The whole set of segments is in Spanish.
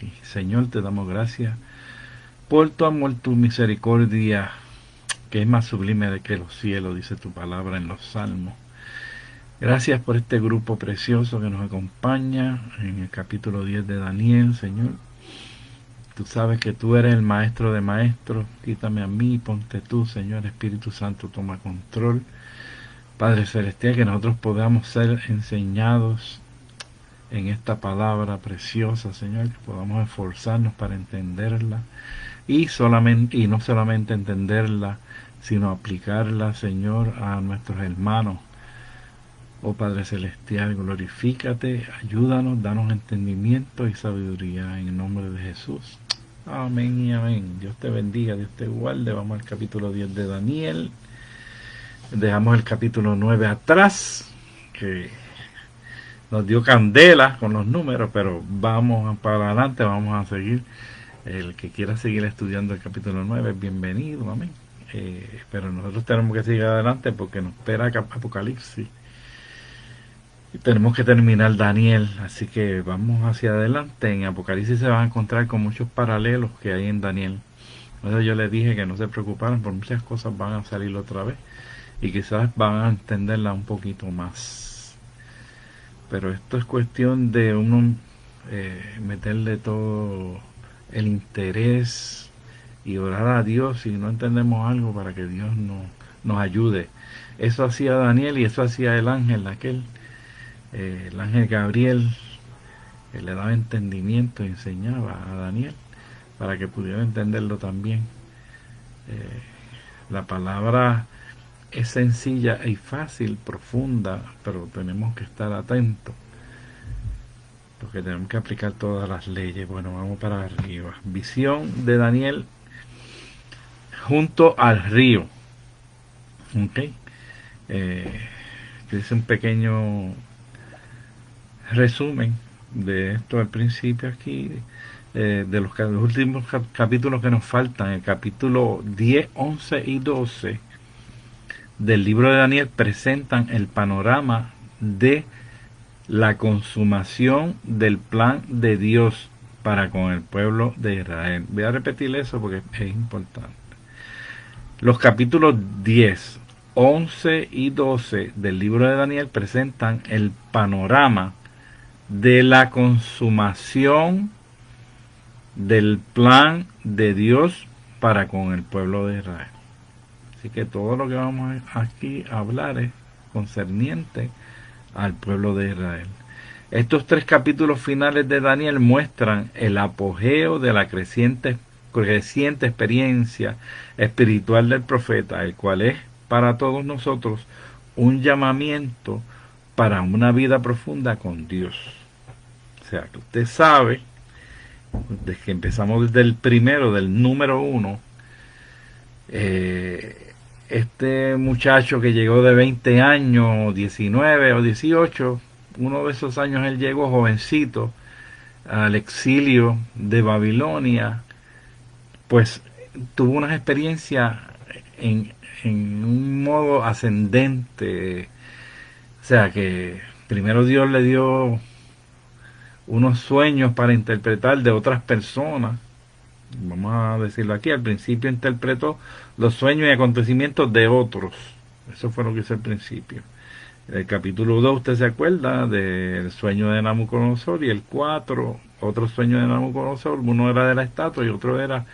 ti. Señor, te damos gracias por tu amor, tu misericordia, que es más sublime de que los cielos, dice tu palabra en los salmos. Gracias por este grupo precioso que nos acompaña en el capítulo 10 de Daniel, Señor. Tú sabes que tú eres el maestro de maestros. Quítame a mí, ponte tú, Señor. Espíritu Santo, toma control. Padre Celestial, que nosotros podamos ser enseñados en esta palabra preciosa, Señor, que podamos esforzarnos para entenderla y no solamente entenderla, sino aplicarla, Señor, a nuestros hermanos. Oh Padre Celestial, glorifícate, ayúdanos, danos entendimiento y sabiduría en el nombre de Jesús. Amén y amén. Dios te bendiga, Dios te guarde. Vamos al capítulo 10 de Daniel. Dejamos el capítulo 9 atrás, que nos dio candela con los números, pero vamos para adelante, vamos a seguir. El que quiera seguir estudiando el capítulo 9 es bienvenido, amén. Pero nosotros tenemos que seguir adelante porque nos espera Apocalipsis. Y tenemos que terminar Daniel, así que vamos hacia adelante. En Apocalipsis se van a encontrar con muchos paralelos que hay en Daniel. Entonces yo les dije que no se preocuparan, por muchas cosas van a salir otra vez y quizás van a entenderla un poquito más. Pero esto es cuestión de uno meterle todo el interés y orar a Dios si no entendemos algo para que Dios nos ayude. Eso hacía Daniel y eso hacía el ángel el ángel Gabriel, le daba entendimiento y enseñaba a Daniel para que pudiera entenderlo también. La palabra es sencilla y fácil, profunda, pero tenemos que estar atentos porque tenemos que aplicar todas las leyes. Bueno, vamos para arriba. Visión de Daniel junto al río. Ok. Dice un pequeño resumen de esto al principio aquí, de los últimos capítulos que nos faltan. El capítulo 10, 11 y 12 del libro de Daniel presentan el panorama de la consumación del plan de Dios para con el pueblo de Israel. Voy a repetir eso porque es importante. Los capítulos 10, 11 y 12 del libro de Daniel presentan el panorama de la consumación del plan de Dios para con el pueblo de Israel. Así que todo lo que vamos aquí a hablar es concerniente al pueblo de Israel. Estos 3 capítulos finales de Daniel muestran el apogeo de la creciente experiencia espiritual del profeta, el cual es para todos nosotros un llamamiento para una vida profunda con Dios. O sea, que usted sabe, desde que empezamos desde el primero, del número 1, este muchacho que llegó de 20 años, 19 o 18, uno de esos años él llegó jovencito al exilio de Babilonia, pues tuvo unas experiencias en un modo ascendente. O sea que primero Dios le dio unos sueños para interpretar de otras personas. Vamos a decirlo aquí, al principio interpretó los sueños y acontecimientos de otros. Eso fue lo que hizo al principio. El capítulo 2, usted se acuerda del sueño de Nabucodonosor, y el 4, otro sueño de Nabucodonosor. Uno era de la estatua y otro era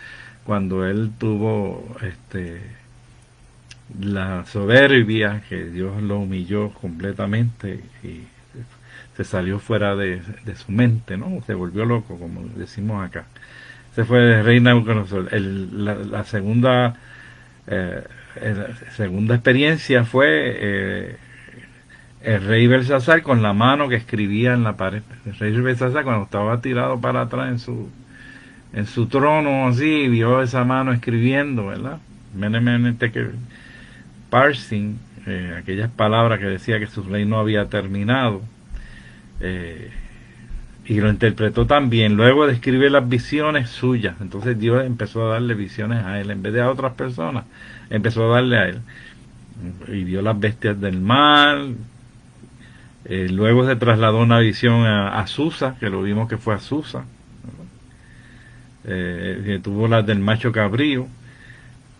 cuando él tuvo la soberbia, que Dios lo humilló completamente y se salió fuera de su mente, ¿no? Se volvió loco, como decimos acá. Ese fue el rey Nabucodonosor. La segunda experiencia fue el rey Belsasar con la mano que escribía en la pared. El rey Belsasar, cuando estaba tirado para atrás en su trono, así, vio esa mano escribiendo, ¿verdad? Parsing, aquellas palabras que decía que su reino había terminado, y lo interpretó también. Luego de escribir las visiones suyas, entonces Dios empezó a darle visiones a él, en vez de a otras personas, empezó a darle a él, y vio las bestias del mar. Luego se trasladó una visión a Susa, que lo vimos que fue a Susa, que tuvo las del macho cabrío.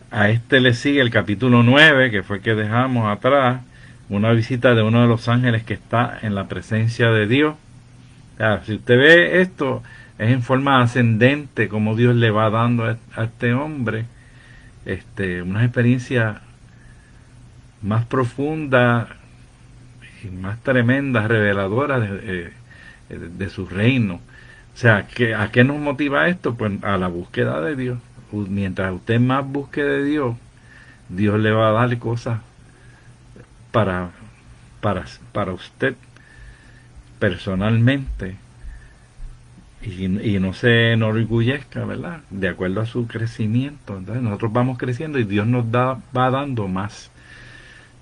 A este le sigue el capítulo 9, que fue el que dejamos atrás, una visita de uno de los ángeles que está en la presencia de Dios. O sea, si usted ve esto, es en forma ascendente como Dios le va dando a este hombre una experiencia más profunda y más tremenda, reveladora de su reino. O sea, ¿a qué nos motiva esto? Pues a la búsqueda de Dios. Mientras usted más busque de Dios, Dios le va a dar cosas para, para usted personalmente, y no se enorgullezca, ¿verdad? De acuerdo a su crecimiento. Entonces nosotros vamos creciendo y Dios nos va dando más.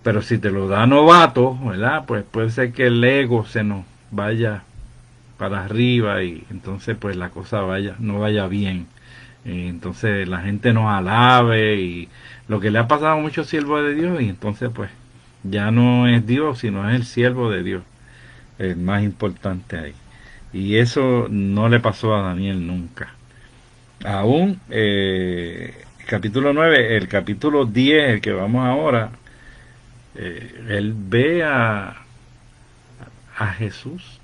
Pero si te lo da novato, ¿verdad? Pues puede ser que el ego se nos vaya para arriba y entonces pues la cosa no vaya bien. Entonces la gente nos alabe y lo que le ha pasado a muchos siervos de Dios, y entonces pues ya no es Dios, sino es el siervo de Dios, el más importante ahí. Y eso no le pasó a Daniel nunca. Aún, capítulo 9, el capítulo 10, el que vamos ahora, él ve a Jesús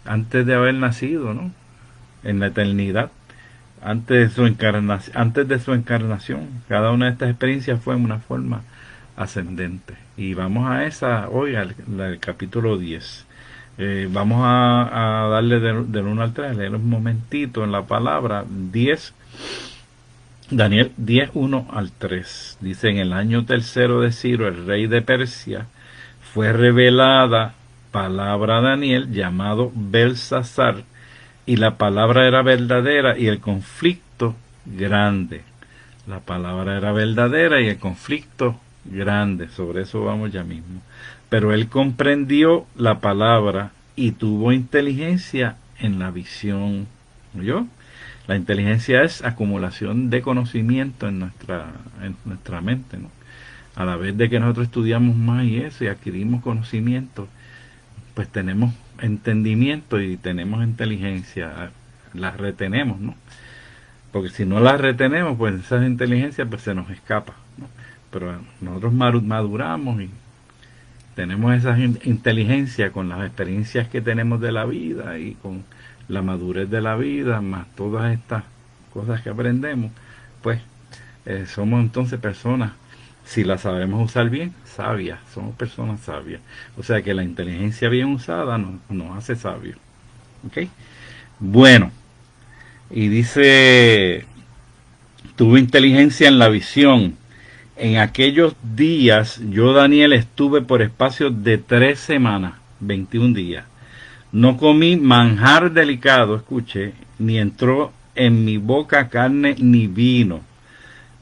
antes de haber nacido, ¿no? En la eternidad, antes de su encarnación. Cada una de estas experiencias fue en una forma ascendente. Y vamos a esa hoy, al capítulo 10. Vamos a darle del 1 al 3, leer un momentito en la palabra 10. Daniel 10, 1 al 3. Dice: en el año tercero de Ciro, el rey de Persia, fue revelada palabra a Daniel, llamado Belsasar, y la palabra era verdadera y el conflicto grande. La palabra era verdadera y el conflicto grande. Sobre eso vamos ya mismo. Pero él comprendió la palabra y tuvo inteligencia en la visión. ¿Oyó? La inteligencia es acumulación de conocimiento en nuestra mente, ¿no? A la vez de que nosotros estudiamos más y eso y adquirimos conocimiento, pues tenemos entendimiento y tenemos inteligencia, las retenemos, ¿no? Porque si no las retenemos, pues esa inteligencia pues se nos escapa, ¿no? Pero nosotros maduramos y tenemos esa inteligencia con las experiencias que tenemos de la vida y con la madurez de la vida, más todas estas cosas que aprendemos, pues somos entonces personas, si las sabemos usar bien, sabias, somos personas sabias. O sea que la inteligencia bien usada nos hace sabios. ¿Ok? Bueno, y dice, tuve inteligencia en la visión. En aquellos días, yo, Daniel, estuve por espacio de 3 semanas, 21 días. No comí manjar delicado, escuche, ni entró en mi boca carne ni vino.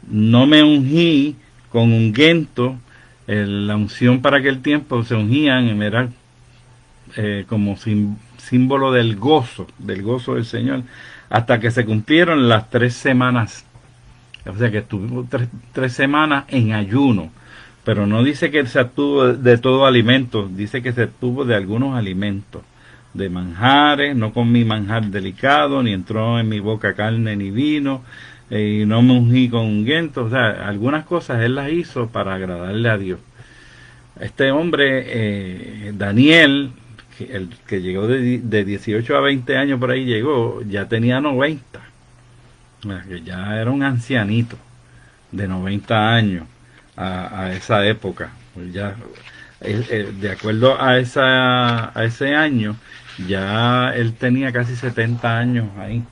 No me ungí con ungüento. La unción para aquel tiempo se ungían, era como símbolo del gozo del Señor, hasta que se cumplieron las 3 semanas. O sea que estuvo 3 semanas en ayuno, pero no dice que se abstuvo de todo alimento, dice que se abstuvo de algunos alimentos, de manjares. No comí manjar delicado, ni entró en mi boca carne ni vino, y no me ungí con ungüento. O sea, algunas cosas él las hizo para agradarle a Dios. Este hombre, Daniel, el que llegó de 18 a 20 años por ahí llegó, ya tenía 90. Que ya era un ancianito de 90 años a esa época. Pues ya, de acuerdo a ese año, ya él tenía casi 70 años ahí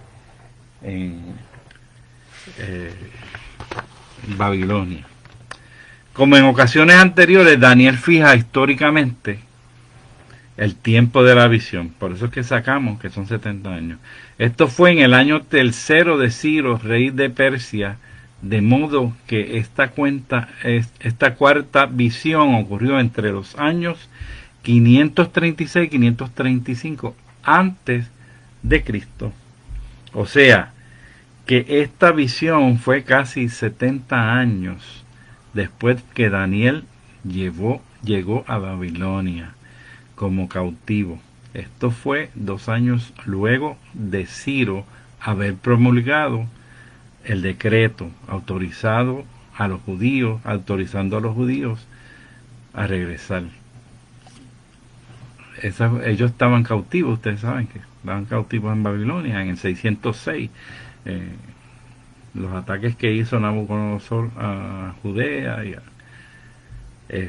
en Babilonia. Como en ocasiones anteriores, Daniel fija históricamente el tiempo de la visión. Por eso es que sacamos que son 70 años. Esto fue en el año tercero de Ciro, rey de Persia, de modo que esta cuarta visión ocurrió entre los años 536 y 535 antes de Cristo. O sea, que esta visión fue casi 70 años después que Daniel llegó a Babilonia como cautivo. Esto fue 2 años luego de Ciro haber promulgado el decreto autorizando a los judíos a regresar. Ellos estaban cautivos, ustedes saben que estaban cautivos en Babilonia en el 606. Los ataques que hizo Nabucodonosor a Judea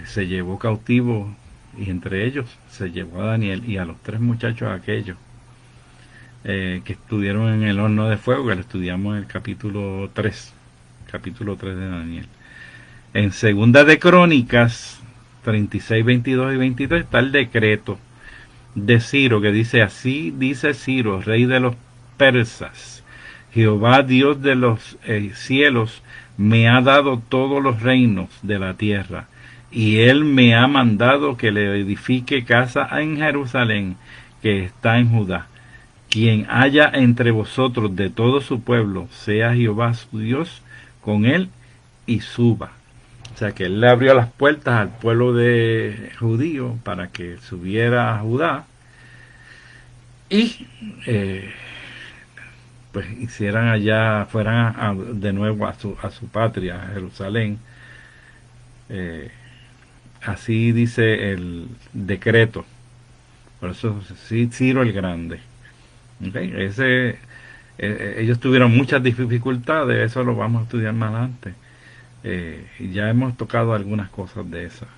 se llevó cautivo, y entre ellos se llevó a Daniel y a los 3 muchachos aquellos que estuvieron en el horno de fuego, que lo estudiamos en el capítulo 3 de Daniel. En Segunda de Crónicas 36, 22 y 23 está el decreto de Ciro, que dice: así dice Ciro, rey de los persas, Jehová Dios de los cielos me ha dado todos los reinos de la tierra, y él me ha mandado que le edifique casa en Jerusalén, que está en Judá. Quien haya entre vosotros de todo su pueblo, sea Jehová su Dios con él, y suba. O sea que él le abrió las puertas al pueblo de judío para que subiera a Judá y pues hicieran allá, fueran de nuevo a su patria, a Jerusalén. Así dice el decreto. Por eso sí, Ciro el Grande. ¿Okay? Ellos tuvieron muchas dificultades, eso lo vamos a estudiar más adelante. Ya hemos tocado algunas cosas de esas.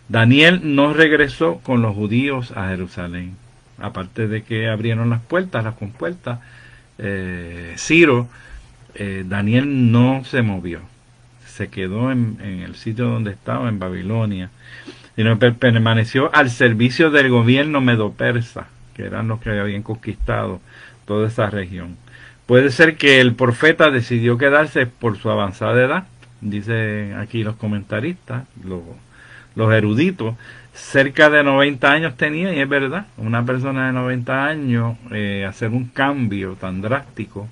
Daniel no regresó con los judíos a Jerusalén. Aparte de que abrieron las compuertas, Ciro, Daniel no se movió. Se quedó en el sitio donde estaba, en Babilonia. Y permaneció al servicio del gobierno medo-persa, que eran los que habían conquistado toda esa región. Puede ser que el profeta decidió quedarse por su avanzada edad, dicen aquí los comentaristas, los eruditos. Cerca de 90 años tenía, y es verdad, una persona de 90 años hacer un cambio tan drástico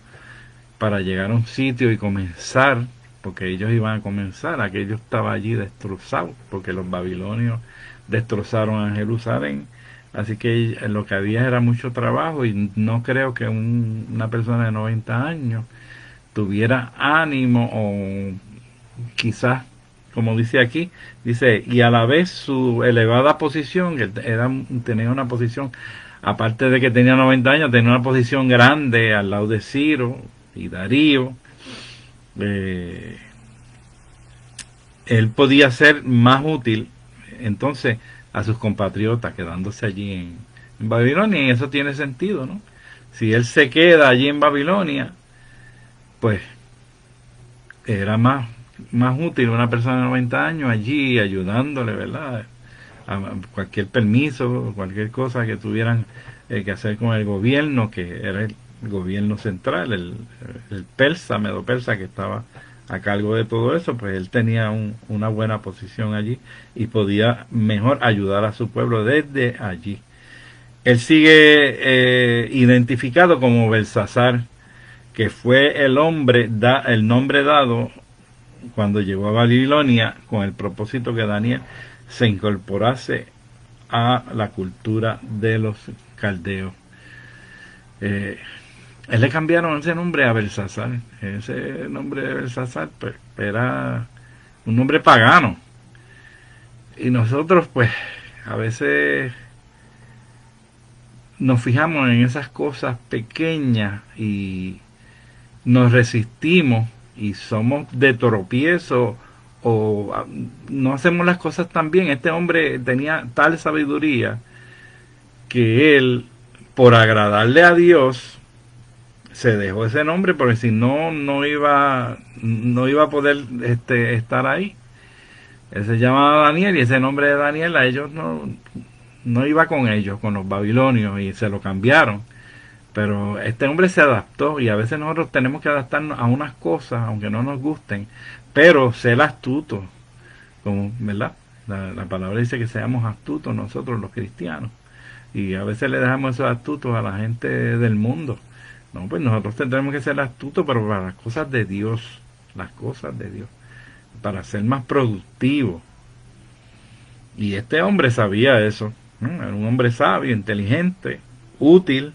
para llegar a un sitio y comenzar, porque ellos iban a comenzar, aquello estaba allí destrozado, porque los babilonios destrozaron a Jerusalén. Así que lo que había era mucho trabajo, y no creo que una persona de 90 años tuviera ánimo, o quizás, como dice aquí, dice, y a la vez su elevada posición, que tenía una posición, aparte de que tenía 90 años, tenía una posición grande al lado de Ciro y Darío. Él podía ser más útil entonces a sus compatriotas quedándose allí en Babilonia, y eso tiene sentido, ¿no? Si él se queda allí en Babilonia, pues era más útil una persona de 90 años allí ayudándole, ¿verdad? A cualquier permiso, cualquier cosa que tuvieran que hacer con el gobierno, que era el gobierno central, el persa, medo-persa, que estaba a cargo de todo eso. Pues él tenía una buena posición allí y podía mejor ayudar a su pueblo desde allí. Él sigue identificado como Belsasar, que fue el nombre dado cuando llegó a Babilonia con el propósito que Daniel se incorporase a la cultura de los caldeos. Él le cambiaron ese nombre a Belsasar. Ese nombre de Belsasar pues, era un nombre pagano. Y nosotros pues a veces nos fijamos en esas cosas pequeñas y nos resistimos y somos de tropiezo, o no hacemos las cosas tan bien. Este hombre tenía tal sabiduría que él, por agradarle a Dios, se dejó ese nombre, porque si no, no iba a poder estar ahí. Él se llamaba Daniel, y ese nombre de Daniel a ellos no iba con ellos, con los babilonios, y se lo cambiaron. Pero este hombre se adaptó, y a veces nosotros tenemos que adaptarnos a unas cosas, aunque no nos gusten, pero ser astutos, como, ¿verdad? La palabra dice que seamos astutos nosotros los cristianos, y a veces le dejamos esos astutos a la gente del mundo. No, pues nosotros tendremos que ser astutos, pero para las cosas de Dios, para ser más productivos. Y este hombre sabía eso, ¿no? Era un hombre sabio, inteligente, útil,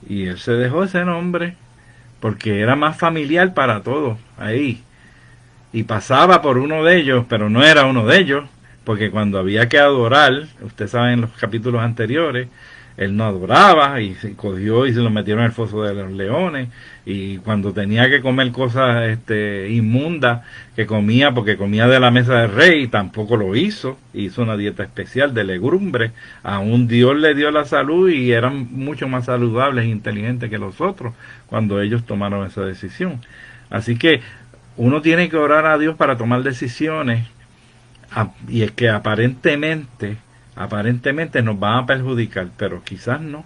y él se dejó ese nombre porque era más familiar para todos ahí. Y pasaba por uno de ellos, pero no era uno de ellos, porque cuando había que adorar, usted sabe en los capítulos anteriores, él no adoraba y se cogió y se lo metieron en el foso de los leones, y cuando tenía que comer cosas inmundas, que comía porque comía de la mesa del rey, tampoco lo hizo una dieta especial de legumbres, aún Dios le dio la salud y eran mucho más saludables e inteligentes que los otros cuando ellos tomaron esa decisión. Así que uno tiene que orar a Dios para tomar decisiones, y es que aparentemente nos van a perjudicar, pero quizás no.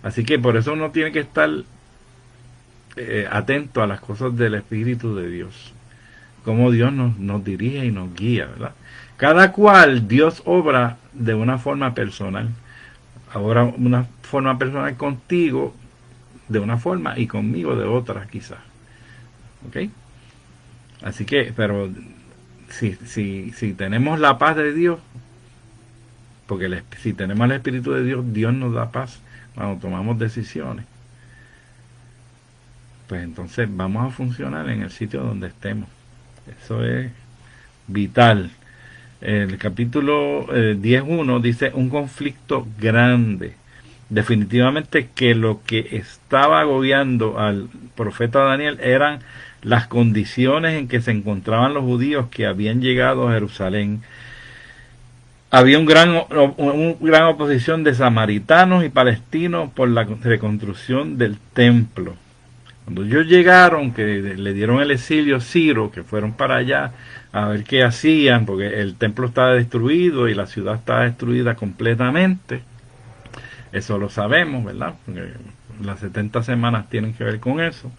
Así que por eso uno tiene que estar atento a las cosas del Espíritu de Dios, cómo Dios nos dirige y nos guía, ¿verdad? Cada cual Dios obra de una forma personal. Ahora una forma personal contigo de una forma y conmigo de otra quizás. ¿Ok? Así que, pero si tenemos la paz de Dios, porque si tenemos el Espíritu de Dios, Dios nos da paz cuando tomamos decisiones, pues entonces vamos a funcionar en el sitio donde estemos. Eso es vital. El capítulo 10.1 dice un conflicto grande. Definitivamente que lo que estaba agobiando al profeta Daniel eran las condiciones en que se encontraban los judíos que habían llegado a Jerusalén. Había una gran oposición de samaritanos y palestinos por la reconstrucción del templo. Cuando ellos llegaron, que le dieron el exilio a Ciro, que fueron para allá a ver qué hacían, porque el templo estaba destruido y la ciudad estaba destruida completamente. Eso lo sabemos, ¿verdad? Porque las 70 semanas tienen que ver con eso.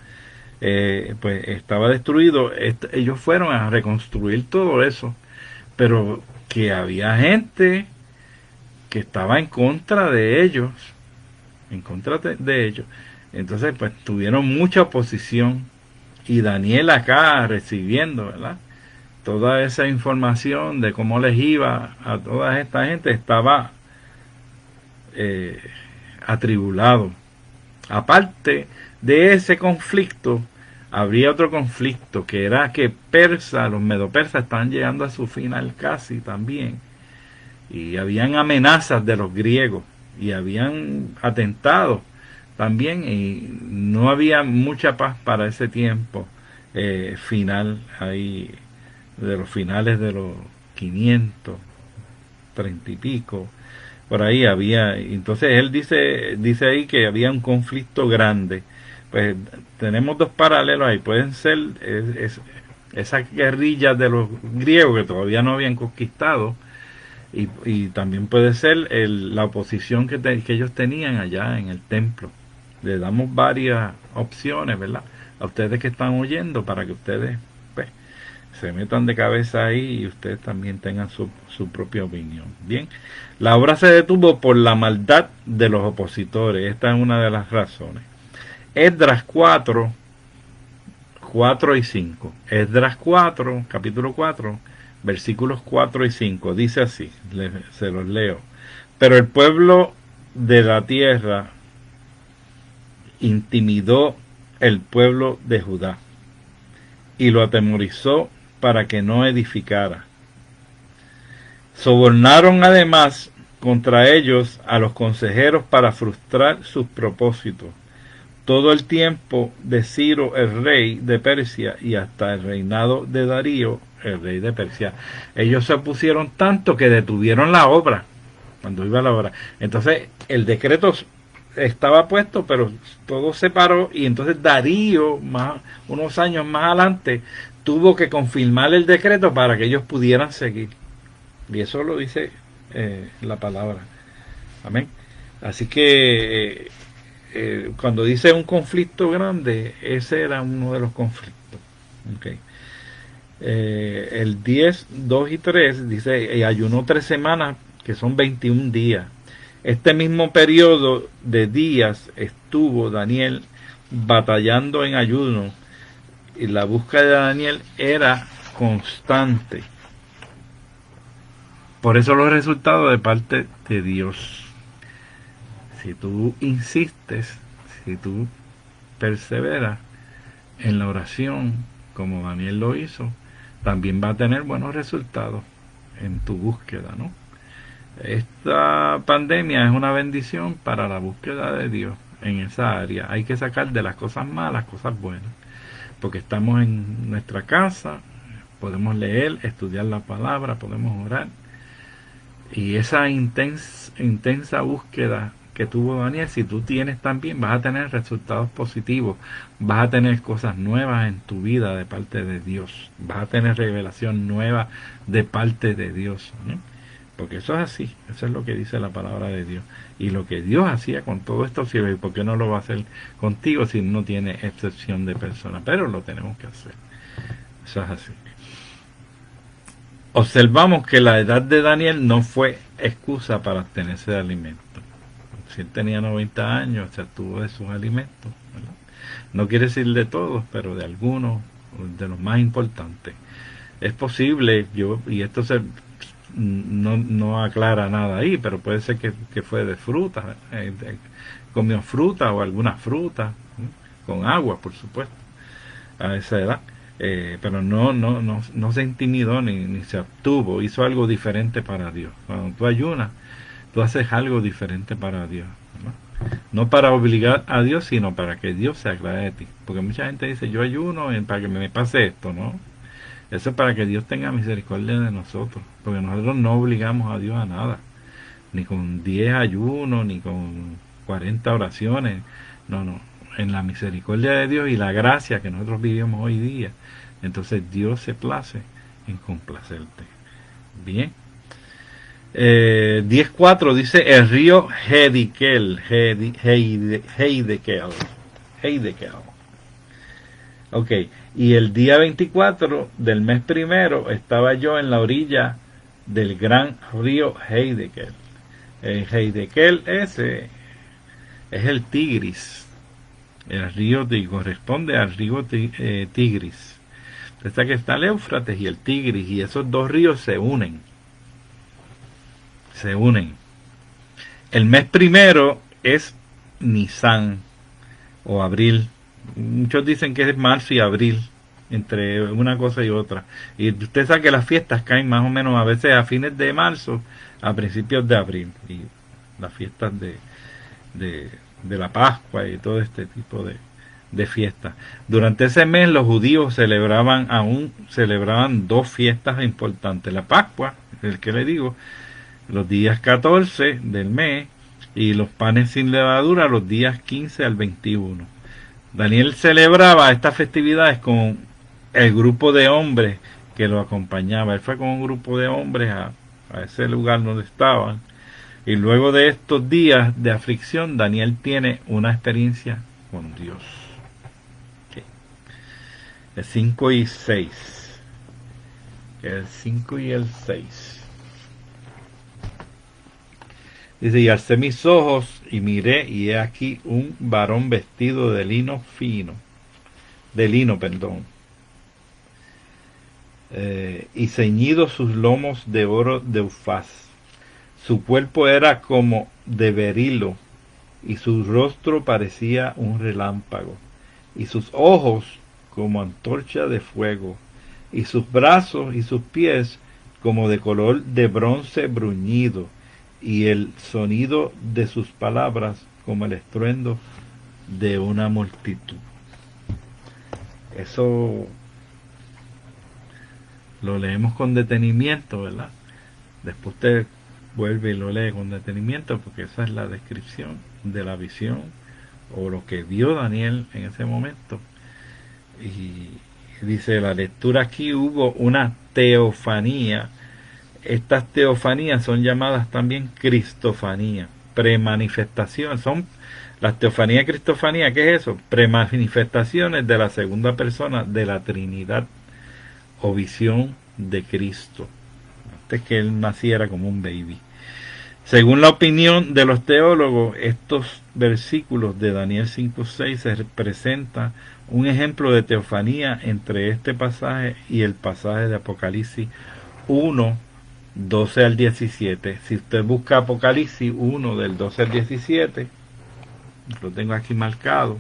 Pues estaba destruido. Ellos fueron a reconstruir todo eso, pero que había gente que estaba en contra de ellos, de ellos. Entonces, pues tuvieron mucha oposición, y Daniel acá recibiendo, ¿verdad?, toda esa información de cómo les iba a toda esta gente, estaba atribulado. Aparte de ese conflicto, habría otro conflicto, que era que los medopersas estaban llegando a su final casi también, y habían amenazas de los griegos, y habían atentados también, y no había mucha paz para ese tiempo final, ahí de los finales de los 530 y pico, por ahí había. Entonces él dice ahí que había un conflicto grande. Pues tenemos dos paralelos ahí. Pueden ser esas guerrillas de los griegos que todavía no habían conquistado, y también puede ser la oposición que ellos tenían allá en el templo. Le damos varias opciones, ¿verdad?, a ustedes que están oyendo, para que ustedes pues se metan de cabeza ahí y ustedes también tengan su propia opinión. Bien, la obra se detuvo por la maldad de los opositores. Esta es una de las razones. Esdras 4 y 5. Esdras 4, capítulo 4, versículos 4 y 5. Dice así, se los leo. Pero el pueblo de la tierra intimidó el pueblo de Judá y lo atemorizó para que no edificara. Sobornaron además contra ellos a los consejeros para frustrar sus propósitos, todo el tiempo de Ciro el rey de Persia y hasta el reinado de Darío el rey de Persia. Ellos se opusieron tanto que detuvieron la obra, cuando iba la obra. Entonces el decreto estaba puesto, pero todo se paró, y entonces Darío, unos años más adelante, tuvo que confirmar el decreto para que ellos pudieran seguir. Y eso lo dice la palabra. Amén. Así que cuando dice un conflicto grande, ese era uno de los conflictos. Okay. El 10, 2 y 3 dice, ayunó 3 semanas, que son 21 días. Este mismo periodo de días estuvo Daniel batallando en ayuno, y la búsqueda de Daniel era constante. Por eso los resultados de parte de Dios. Si tú insistes, si tú perseveras, en la oración, como Daniel lo hizo, también va a tener buenos resultados en tu búsqueda, ¿no? Esta pandemia es una bendición para la búsqueda de Dios en esa área. Hay que sacar de las cosas malas cosas buenas, porque estamos en nuestra casa, podemos leer, estudiar la palabra, podemos orar, y esa intensa búsqueda que tuvo Daniel, si tú tienes también, vas a tener resultados positivos, vas a tener cosas nuevas en tu vida de parte de Dios, vas a tener revelación nueva de parte de Dios, ¿no? Porque eso es así, eso es lo que dice la palabra de Dios. Y lo que Dios hacía con todo esto sirve, ¿y por qué no lo va a hacer contigo si no tiene excepción de persona? Pero lo tenemos que hacer, eso es así. Observamos que la edad de Daniel no fue excusa para abstenerse de alimentos. Si él tenía 90 años, se abstuvo de sus alimentos, ¿verdad? No quiere decir de todos, pero de algunos, de los más importantes. Es posible, y esto no aclara nada ahí, pero puede ser que fue de fruta, comió fruta o alguna fruta, ¿sí? Con agua, por supuesto, a esa edad. Pero no se intimidó ni se abstuvo, hizo algo diferente para Dios. Cuando tú ayunas, tú haces algo diferente para Dios, ¿no? No para obligar a Dios, sino para que Dios se agrade de ti. Porque mucha gente dice, yo ayuno para que me pase esto, ¿no? Eso es para que Dios tenga misericordia de nosotros, porque nosotros no obligamos a Dios a nada, ni con 10 ayunos, ni con 40 oraciones, no, en la misericordia de Dios y la gracia que nosotros vivimos hoy día, entonces Dios se place en complacerte. Bien. 10.4 dice el río Heidekel. Ok, y el día 24 del mes primero estaba yo en la orilla del gran río Heidekel. El Heidekel ese es el Tigris. El río corresponde al río Tigris. Está que está el Éufrates y el Tigris, y esos dos ríos se unen. El mes primero es Nisan o abril. Muchos dicen que es marzo y abril, entre una cosa y otra. Y usted sabe que las fiestas caen más o menos a veces a fines de marzo, a principios de abril. Y las fiestas de la Pascua y todo este tipo de fiestas. Durante ese mes los judíos celebraban dos fiestas importantes. La Pascua, el que le digo, los días 14 del mes, y los panes sin levadura los días 15 al 21. Daniel celebraba estas festividades con el grupo de hombres que lo acompañaba. Él fue con un grupo de hombres a ese lugar donde estaban. Y luego de estos días de aflicción, Daniel tiene una experiencia con Dios. Okay. El 5 y 6. El 5 y el 6. Dice, y alcé mis ojos y miré, y he aquí un varón vestido de lino, y ceñido sus lomos de oro de Ufaz. Su cuerpo era como de berilo, y su rostro parecía un relámpago, y sus ojos como antorcha de fuego, y sus brazos y sus pies como de color de bronce bruñido, y el sonido de sus palabras como el estruendo de una multitud. Eso lo leemos con detenimiento, ¿verdad? Después usted vuelve y lo lee con detenimiento, porque esa es la descripción de la visión o lo que vio Daniel en ese momento. Y dice la lectura aquí, hubo una teofanía. Estas teofanías son llamadas también cristofanía, premanifestación. Son las teofanías y cristofanía. ¿Qué es eso? Premanifestaciones de la segunda persona de la Trinidad o visión de Cristo, antes que él naciera como un baby. Según la opinión de los teólogos, estos versículos de Daniel 5:6 se representa un ejemplo de teofanía entre este pasaje y el pasaje de Apocalipsis 1:12 al 17. Si usted busca Apocalipsis 1 del 12 al 17, lo tengo aquí marcado,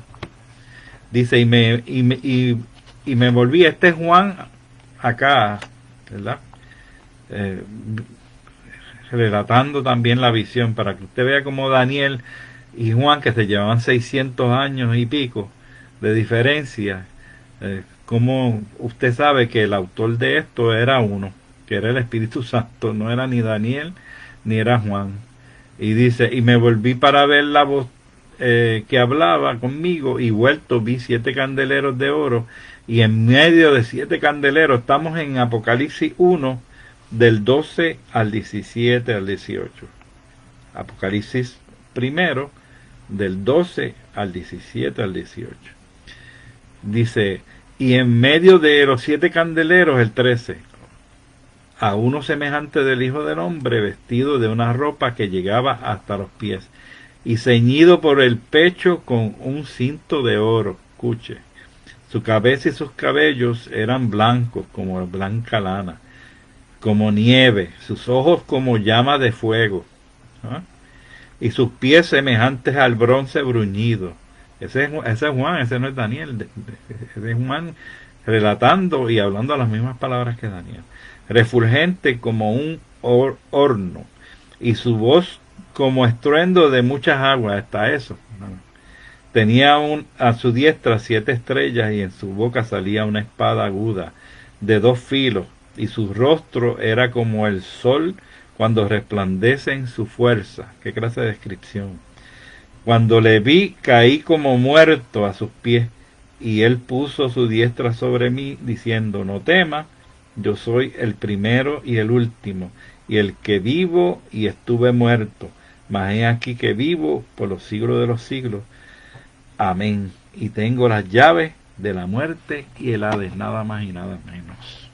Dice, y me volví, este es Juan acá, ¿verdad? Eh, Relatando también la visión, para que usted vea como Daniel y Juan, que se llevaban 600 años y pico de diferencia, como usted sabe que el autor de esto era uno, que era el Espíritu Santo, no era ni Daniel ni era Juan. Y dice, y me volví para ver la voz que hablaba conmigo, y vuelto vi 7 candeleros de oro, y en medio de 7 candeleros, estamos en Apocalipsis 1, del 12 al 17 al 18. Apocalipsis primero, del 12 al 17 al 18. Dice, y en medio de los 7 candeleros, el 13, a uno semejante del Hijo del Hombre, vestido de una ropa que llegaba hasta los pies, y ceñido por el pecho con un cinto de oro. Escuche, su cabeza y sus cabellos eran blancos como blanca lana, como nieve, sus ojos como llama de fuego, ¿ah? Y sus pies semejantes al bronce bruñido. Ese es Juan, ese no es Daniel. Ese es Juan relatando y hablando las mismas palabras que Daniel. Refulgente como un horno, y su voz como estruendo de muchas aguas, hasta eso. Tenía a su diestra 7 estrellas, y en su boca salía una espada aguda de 2 filos, y su rostro era como el sol cuando resplandece en su fuerza. Qué clase de descripción. Cuando le vi, caí como muerto a sus pies, y él puso su diestra sobre mí, diciendo, no temas, yo soy el primero y el último, y el que vivo y estuve muerto, mas he aquí que vivo por los siglos de los siglos. Amén. Y tengo las llaves de la muerte y el Hades, nada más y nada menos.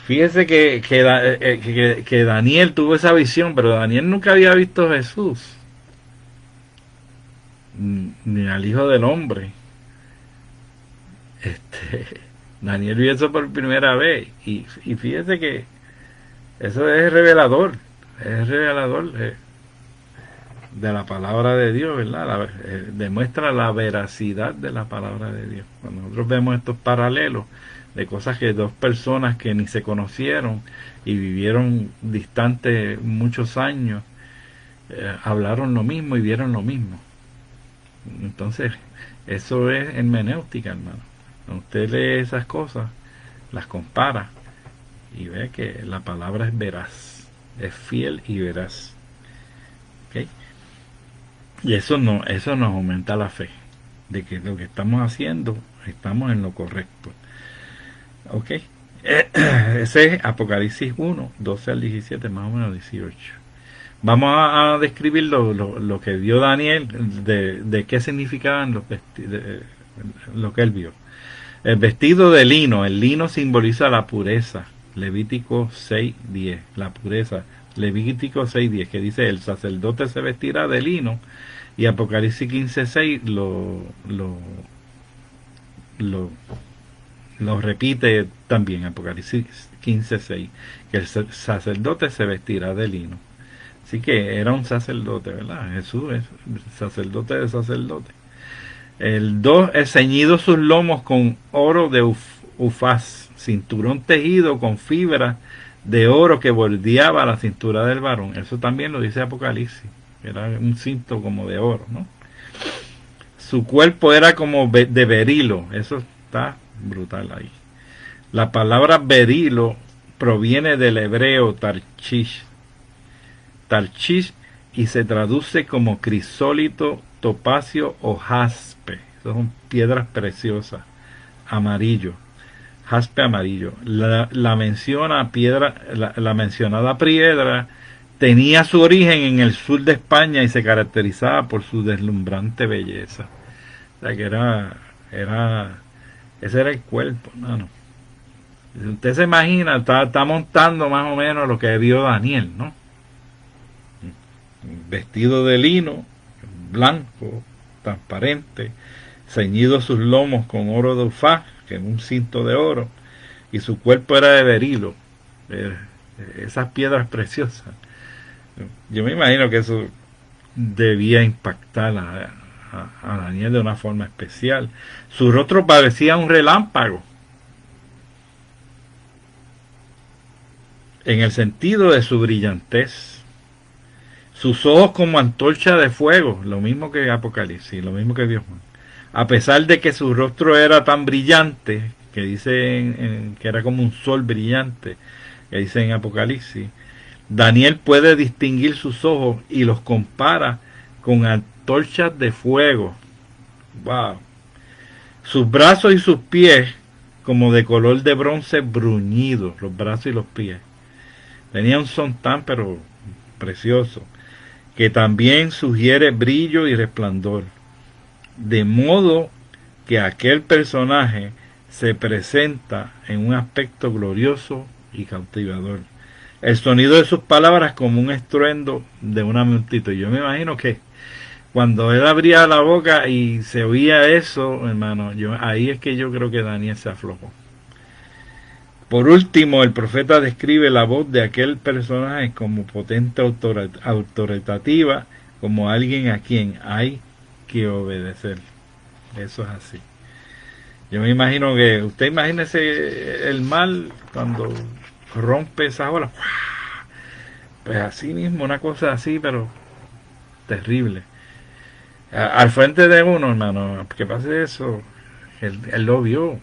Fíjese que Daniel tuvo esa visión, pero Daniel nunca había visto a Jesús, ni al Hijo del Hombre. Daniel vio eso por primera vez, y fíjese que eso es revelador de la palabra de Dios, ¿verdad? Demuestra la veracidad de la palabra de Dios. Cuando nosotros vemos estos paralelos de cosas que 2 personas que ni se conocieron y vivieron distantes muchos años, hablaron lo mismo y vieron lo mismo. Entonces, eso es hermenéutica, hermano. Cuando usted lee esas cosas, las compara y ve que la palabra es veraz, es fiel y veraz. ¿Okay? Y eso nos aumenta la fe de que lo que estamos haciendo, estamos en lo correcto. ¿Ok? Ese es Apocalipsis 1, 12 al 17, más o menos 18. Vamos a describir lo que vio Daniel, de qué significaban lo que él vio. El vestido de lino, el lino simboliza la pureza. Levítico 6:10, la pureza. Levítico 6:10, que dice, el sacerdote se vestirá de lino, y Apocalipsis 15:6 lo repite también, Apocalipsis 15:6, que el sacerdote se vestirá de lino. Así que era un sacerdote, ¿verdad? Jesús es sacerdote de sacerdote. El 2 es ceñido sus lomos con oro de Ufaz, cinturón tejido con fibra de oro que bordeaba la cintura del varón. Eso también lo dice Apocalipsis. Era un cinto como de oro, ¿no? Su cuerpo era como de berilo. Eso está brutal ahí. La palabra berilo proviene del hebreo tarchish. Tarchish, y se traduce como crisólito, topacio o jaspe. Son piedras preciosas, amarillo, jaspe amarillo. La mencionada piedra tenía su origen en el sur de España y se caracterizaba por su deslumbrante belleza. O sea que ese era el cuerpo, hermano. Usted se imagina, está montando más o menos lo que vio Daniel, ¿no? Vestido de lino, blanco, transparente, ceñido sus lomos con oro de Ufaz, que es un cinto de oro, y su cuerpo era de berilo, esas piedras preciosas. Yo me imagino que eso debía impactar a Daniel de una forma especial. Su rostro parecía un relámpago, en el sentido de su brillantez. Sus ojos como antorcha de fuego, lo mismo que Apocalipsis, lo mismo que Dios. A pesar de que su rostro era tan brillante, que dice que era como un sol brillante, que dice en Apocalipsis, Daniel puede distinguir sus ojos y los compara con antorchas de fuego. Wow. Sus brazos y sus pies como de color de bronce bruñido, los brazos y los pies. Tenía un son tan pero precioso, que también sugiere brillo y resplandor. De modo que aquel personaje se presenta en un aspecto glorioso y cautivador. El sonido de sus palabras como un estruendo de una multitud. Yo me imagino que cuando él abría la boca y se oía eso, hermano, ahí es que yo creo que Daniel se aflojó. Por último, el profeta describe la voz de aquel personaje como potente, autoritativa, como alguien a quien hay que obedecer. Eso es así. Yo me imagino que, usted imagínese el mar cuando rompe esas olas. Pues así mismo, una cosa así, pero terrible. Al frente de uno, hermano, que pase eso, él lo vio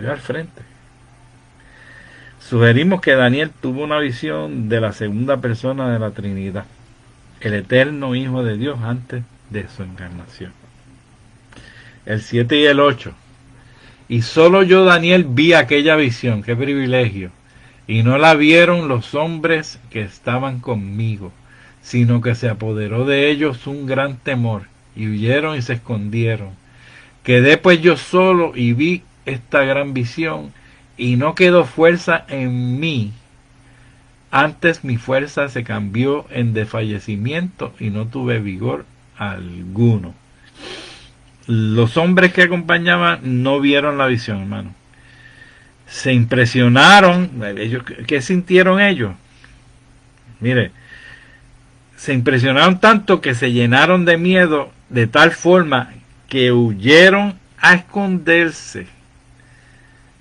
al frente. Sugerimos que Daniel tuvo una visión de la segunda persona de la Trinidad, el eterno Hijo de Dios antes de su encarnación. El 7 y el 8. Y solo yo, Daniel, vi aquella visión, qué privilegio, y no la vieron los hombres que estaban conmigo, sino que se apoderó de ellos un gran temor, y huyeron y se escondieron. Quedé pues yo solo y vi esta gran visión, y no quedó fuerza en mí. Antes mi fuerza se cambió en desfallecimiento y no tuve vigor alguno. Los hombres que acompañaban no vieron la visión, hermano. Se impresionaron. ¿Qué sintieron ellos? Mire, se impresionaron tanto que se llenaron de miedo de tal forma que huyeron a esconderse.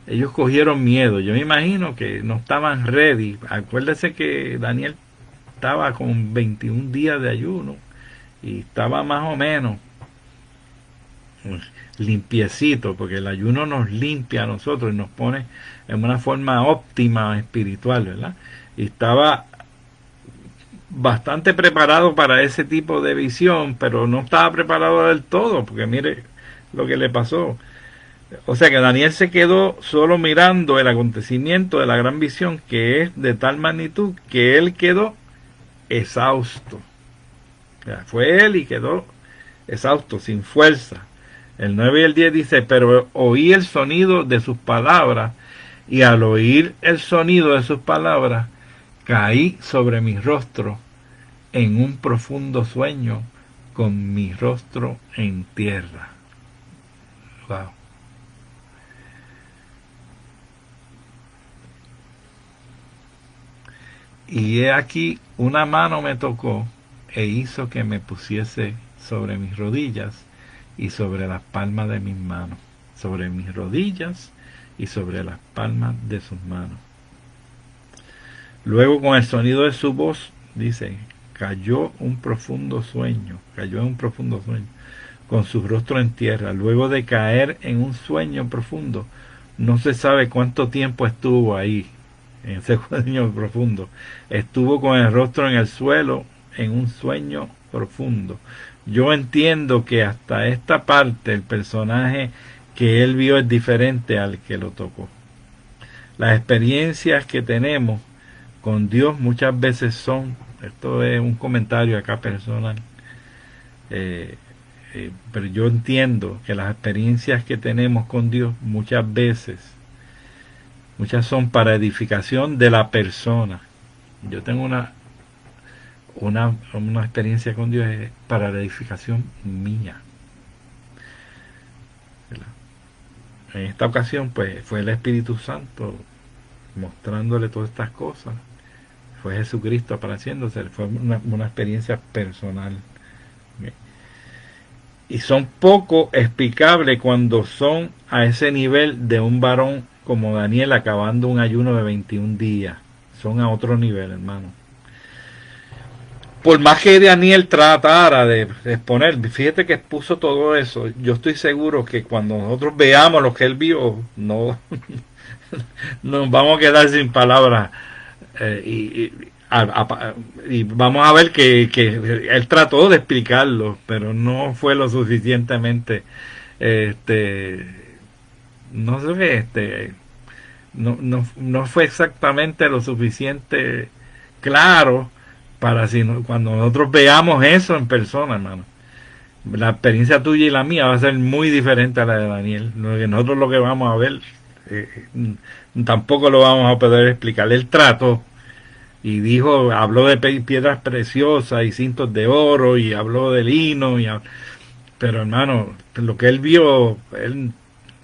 Ellos cogieron miedo. Yo me imagino que no estaban ready. Acuérdese que Daniel estaba con 21 días de ayuno y estaba más o menos limpiecito, porque el ayuno nos limpia a nosotros y nos pone en una forma óptima espiritual, ¿verdad? Y estaba bastante preparado para ese tipo de visión, pero no estaba preparado del todo, porque mire lo que le pasó. O sea que Daniel se quedó solo mirando el acontecimiento de la gran visión, que es de tal magnitud que él quedó exhausto. O sea, fue él y quedó exhausto, sin fuerza. El 9 y el 10 dice, pero oí el sonido de sus palabras, y al oír el sonido de sus palabras, caí sobre mi rostro en un profundo sueño, con mi rostro en tierra. Wow. Y he aquí, una mano me tocó e hizo que me pusiese sobre mis rodillas y sobre las palmas de mis manos, sobre mis rodillas y sobre las palmas de sus manos. Luego, con el sonido de su voz, dice, cayó en un profundo sueño, con su rostro en tierra. Luego de caer en un sueño profundo, no se sabe cuánto tiempo estuvo ahí, en ese sueño profundo. Estuvo con el rostro en el suelo, en un sueño profundo. Yo entiendo que hasta esta parte el personaje que él vio es diferente al que lo tocó. Las experiencias que tenemos con Dios muchas veces son, esto es un comentario acá personal, pero yo entiendo que las experiencias que tenemos con Dios muchas son para edificación de la persona. Yo tengo una experiencia con Dios para la edificación mía. En esta ocasión, pues, fue el Espíritu Santo mostrándole todas estas cosas. Fue Jesucristo apareciéndose. Fue una experiencia personal. y son poco explicables cuando son a ese nivel de un varón como Daniel acabando un ayuno de 21 días. Son a otro nivel, hermano. Por más que Daniel tratara de exponer, fíjate que expuso todo eso, yo estoy seguro que cuando nosotros veamos lo que él vio, no nos vamos a quedar sin palabras. Y vamos a ver que él trató de explicarlo, pero no fue lo suficientemente, este, no sé, no fue exactamente lo suficiente claro para si cuando nosotros veamos eso en persona, hermano. La experiencia tuya y la mía va a ser muy diferente a la de Daniel. Nosotros lo que vamos a ver eh, tampoco lo vamos a poder explicar. Él trató y dijo, habló de piedras preciosas y cintos de oro y habló de lino, pero hermano, lo que él vio,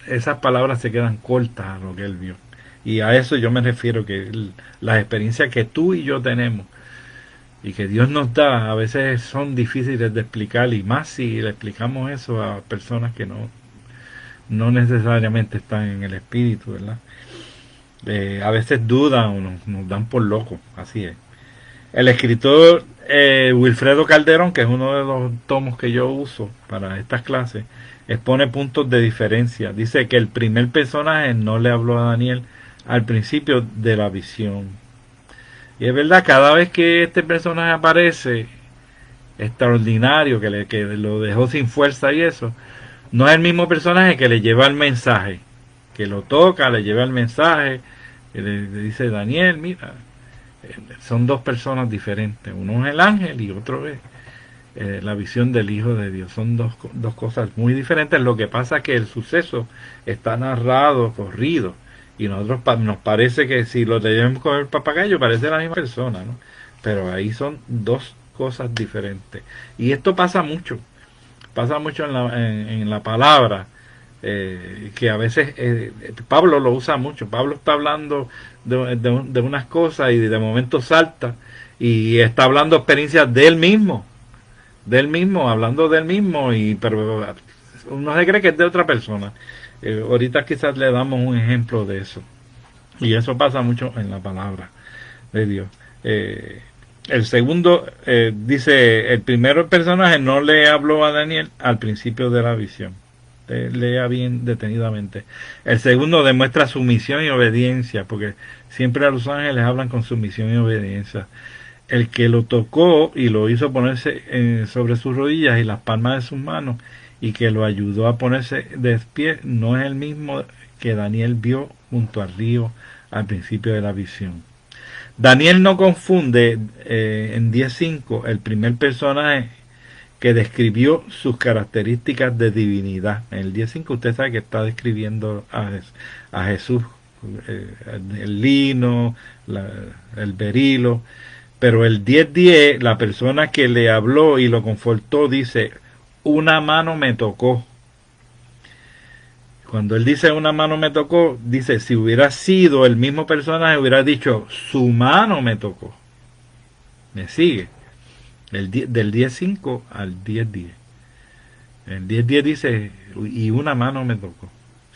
esas palabras se quedan cortas a lo que él vio. Y a eso yo me refiero, que las experiencias que tú y yo tenemos y que Dios nos da a veces son difíciles de explicar, y más si le explicamos eso a personas que no necesariamente están en el espíritu, ¿verdad? A veces dudan o nos dan por locos, así es. El escritor Wilfredo Calderón, que es uno de los tomos que yo uso para estas clases, expone puntos de diferencia. Dice que el primer personaje no le habló a Daniel al principio de la visión. Y es verdad, cada vez que este personaje aparece, extraordinario, que lo dejó sin fuerza y eso, no es el mismo personaje que le lleva el mensaje, que lo toca, le lleva el mensaje, que le dice Daniel, mira, son dos personas diferentes, uno es el ángel y otro es la visión del Hijo de Dios. Son dos cosas muy diferentes. Lo que pasa es que el suceso está narrado, corrido, y nosotros nos parece que si lo leemos con el papagayo parece la misma persona, ¿no? Pero ahí son dos cosas diferentes. Y esto pasa mucho en la palabra, que a veces Pablo lo usa mucho. Pablo está hablando de unas cosas y de momento salta y está hablando experiencias de él mismo, hablando de él mismo, pero uno se cree que es de otra persona. Ahorita quizás le damos un ejemplo de eso. Y eso pasa mucho en la palabra de Dios. El segundo dice, el primer personaje no le habló a Daniel al principio de la visión. Lea bien detenidamente. El segundo demuestra sumisión y obediencia, porque siempre a los ángeles hablan con sumisión y obediencia. El que lo tocó y lo hizo ponerse sobre sus rodillas y las palmas de sus manos, y que lo ayudó a ponerse de pie, no es el mismo que Daniel vio junto al río al principio de la visión. Daniel no confunde en 10.5 el primer personaje que describió sus características de divinidad. En el 10.5 usted sabe que está describiendo a Jesús, el lino, el berilo, pero el 10.10, la persona que le habló y lo confortó dice, una mano me tocó. Cuando él dice una mano me tocó, dice, si hubiera sido el mismo personaje, hubiera dicho, su mano me tocó. ¿Me sigue? Del 10.5 al 10.10. El 10.10 dice, y una mano me tocó.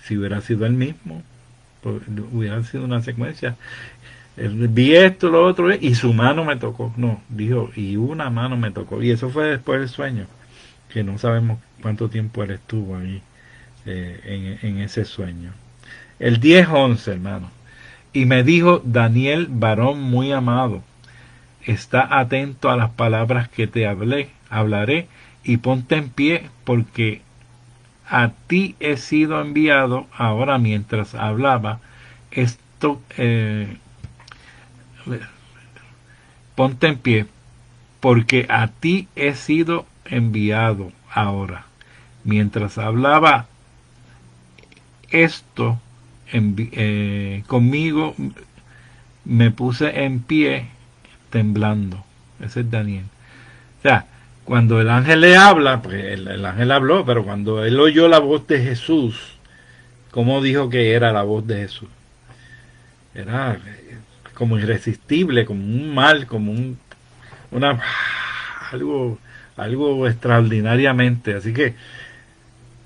Si hubiera sido el mismo, pues, hubiera sido una secuencia. Vi esto, lo otro, y su mano me tocó. No, dijo, y una mano me tocó. Y eso fue después del sueño, que no sabemos cuánto tiempo él estuvo ahí en ese sueño. El 10.11, hermano. Y me dijo, Daniel, varón muy amado, está atento a las palabras que te hablaré, y ponte en pie, porque a ti he sido enviado. Ahora, mientras hablaba esto, ponte en pie, porque a ti he sido enviado ahora. Mientras hablaba esto, conmigo me puse en pie temblando. Ese es Daniel. O sea, cuando el ángel le habla, pues el ángel habló, pero cuando él oyó la voz de Jesús, ¿cómo dijo que era la voz de Jesús? Era como irresistible, como un mal, como una algo, algo extraordinariamente. Así que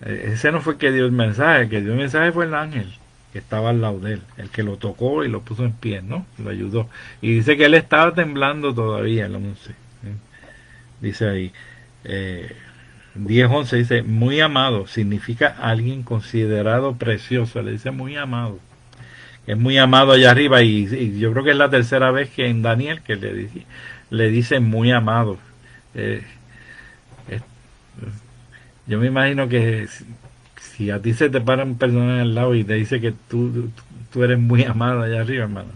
ese no fue que dio el mensaje, que dio el mensaje fue el ángel que estaba al lado de él, el que lo tocó y lo puso en pie, ¿no? Lo ayudó. Y dice que él estaba temblando todavía, el 11. Dice ahí, eh, 10:11 dice, muy amado, significa alguien considerado precioso, le dice muy amado. Es muy amado allá arriba y yo creo que es la tercera vez que en Daniel que le dice muy amado. Eh, es- yo me imagino que si a ti se te para un personaje al lado y te dice que tú eres muy amado allá arriba, hermano.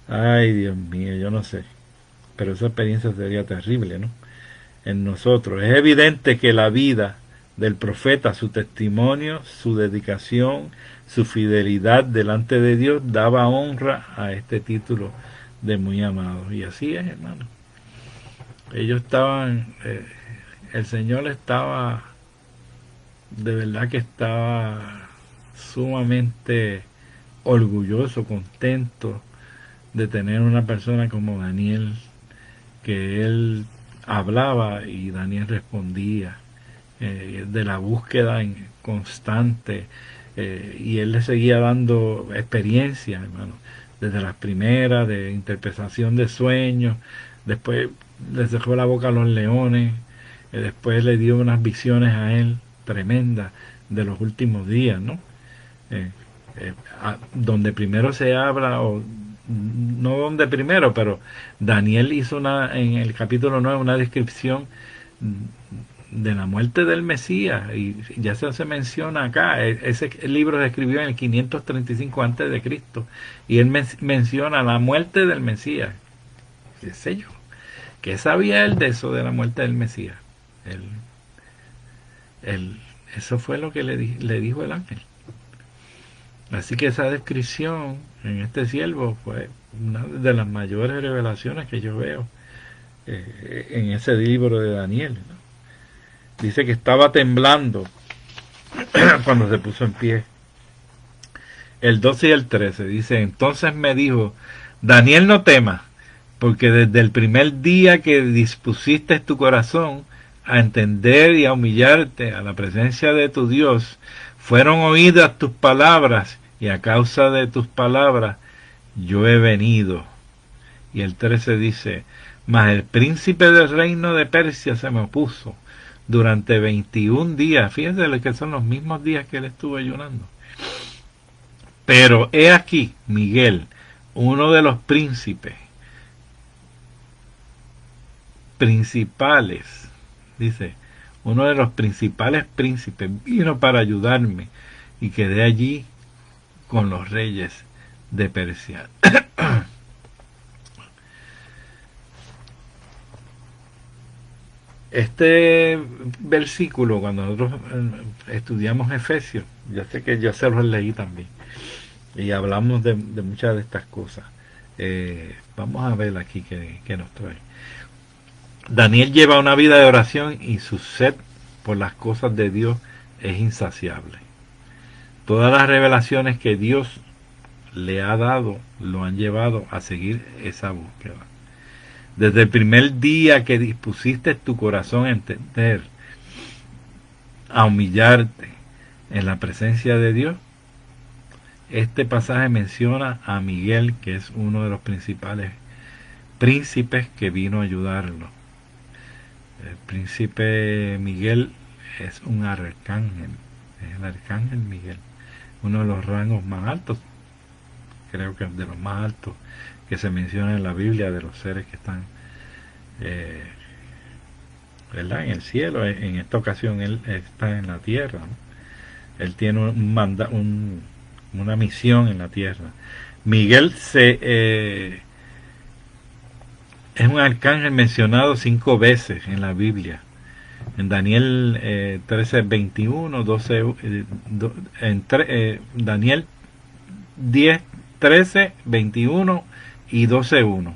Ay, Dios mío, yo no sé. Pero esa experiencia sería terrible, ¿no? En nosotros. Es evidente que la vida del profeta, su testimonio, su dedicación, su fidelidad delante de Dios daba honra a este título de muy amado. Y así es, hermano. Ellos estaban, el Señor estaba, de verdad que estaba sumamente orgulloso, contento de tener una persona como Daniel, que él hablaba y Daniel respondía, de la búsqueda constante, y él le seguía dando experiencia, hermano, desde las primeras, de interpretación de sueños, después le cerró la boca a los leones, después le dio unas visiones a él tremendas de los últimos días, ¿no? Eh, donde primero se habla, o no donde primero, pero Daniel hizo en el capítulo 9 una descripción de la muerte del Mesías, y ya se menciona acá. Ese libro se escribió en el 535 antes de Cristo, y él menciona la muerte del Mesías. ¿Qué sé yo? ¿Qué sabía él de eso, de la muerte del Mesías? Él, él, eso fue lo que le dijo el ángel. Así que esa descripción en este siervo fue una de las mayores revelaciones que yo veo en ese libro de Daniel, ¿no? Dice que estaba temblando cuando se puso en pie. El 12 y el 13 dice, entonces me dijo, Daniel, no temas, porque desde el primer día que dispusiste tu corazón a entender y a humillarte a la presencia de tu Dios, fueron oídas tus palabras, y a causa de tus palabras yo he venido. Y el 13 dice, mas el príncipe del reino de Persia se me opuso durante 21 días. Fíjense que son los mismos días que él estuvo ayunando. Pero he aquí, Miguel, uno de los príncipes principales, dice, uno de los principales príncipes vino para ayudarme y quedé allí con los reyes de Persia. Este versículo, cuando nosotros estudiamos Efesios, yo sé que yo se los leí también, y hablamos de muchas de estas cosas. Vamos a ver aquí que nos trae. Daniel lleva una vida de oración y su sed por las cosas de Dios es insaciable. Todas las revelaciones que Dios le ha dado lo han llevado a seguir esa búsqueda. Desde el primer día que dispusiste tu corazón a entender, a humillarte en la presencia de Dios, este pasaje menciona a Miguel, que es uno de los principales príncipes que vino a ayudarlo. El príncipe Miguel es un arcángel, es el arcángel Miguel, uno de los rangos más altos, creo que de los más altos que se menciona en la Biblia, de los seres que están, eh, ¿verdad?, en el cielo. En esta ocasión él está en la tierra, ¿no? Él tiene una misión en la tierra. Miguel es un arcángel mencionado 5 veces en la Biblia. En Daniel 13:21, 12, Daniel 10, 13, 21 y 12:1.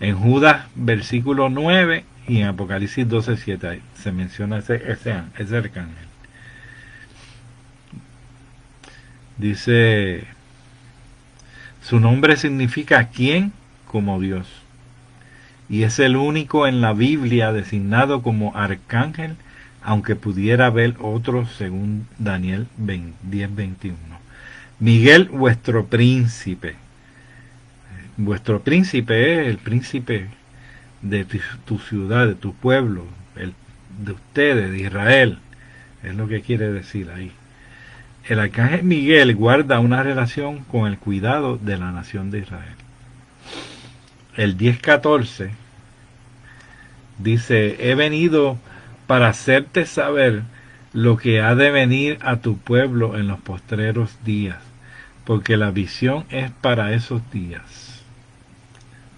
En Judas versículo 9 y en Apocalipsis 12:7 se menciona ese arcángel. Dice, su nombre significa quién como Dios. y es el único en la Biblia designado como arcángel, aunque pudiera haber otros según Daniel 10:21. Miguel, vuestro príncipe. Vuestro príncipe es el príncipe de tu ciudad, de tu pueblo, de ustedes, de Israel. Es lo que quiere decir ahí. El arcángel Miguel guarda una relación con el cuidado de la nación de Israel. El 10:14 dice: he venido para hacerte saber lo que ha de venir a tu pueblo en los postreros días, porque la visión es para esos días.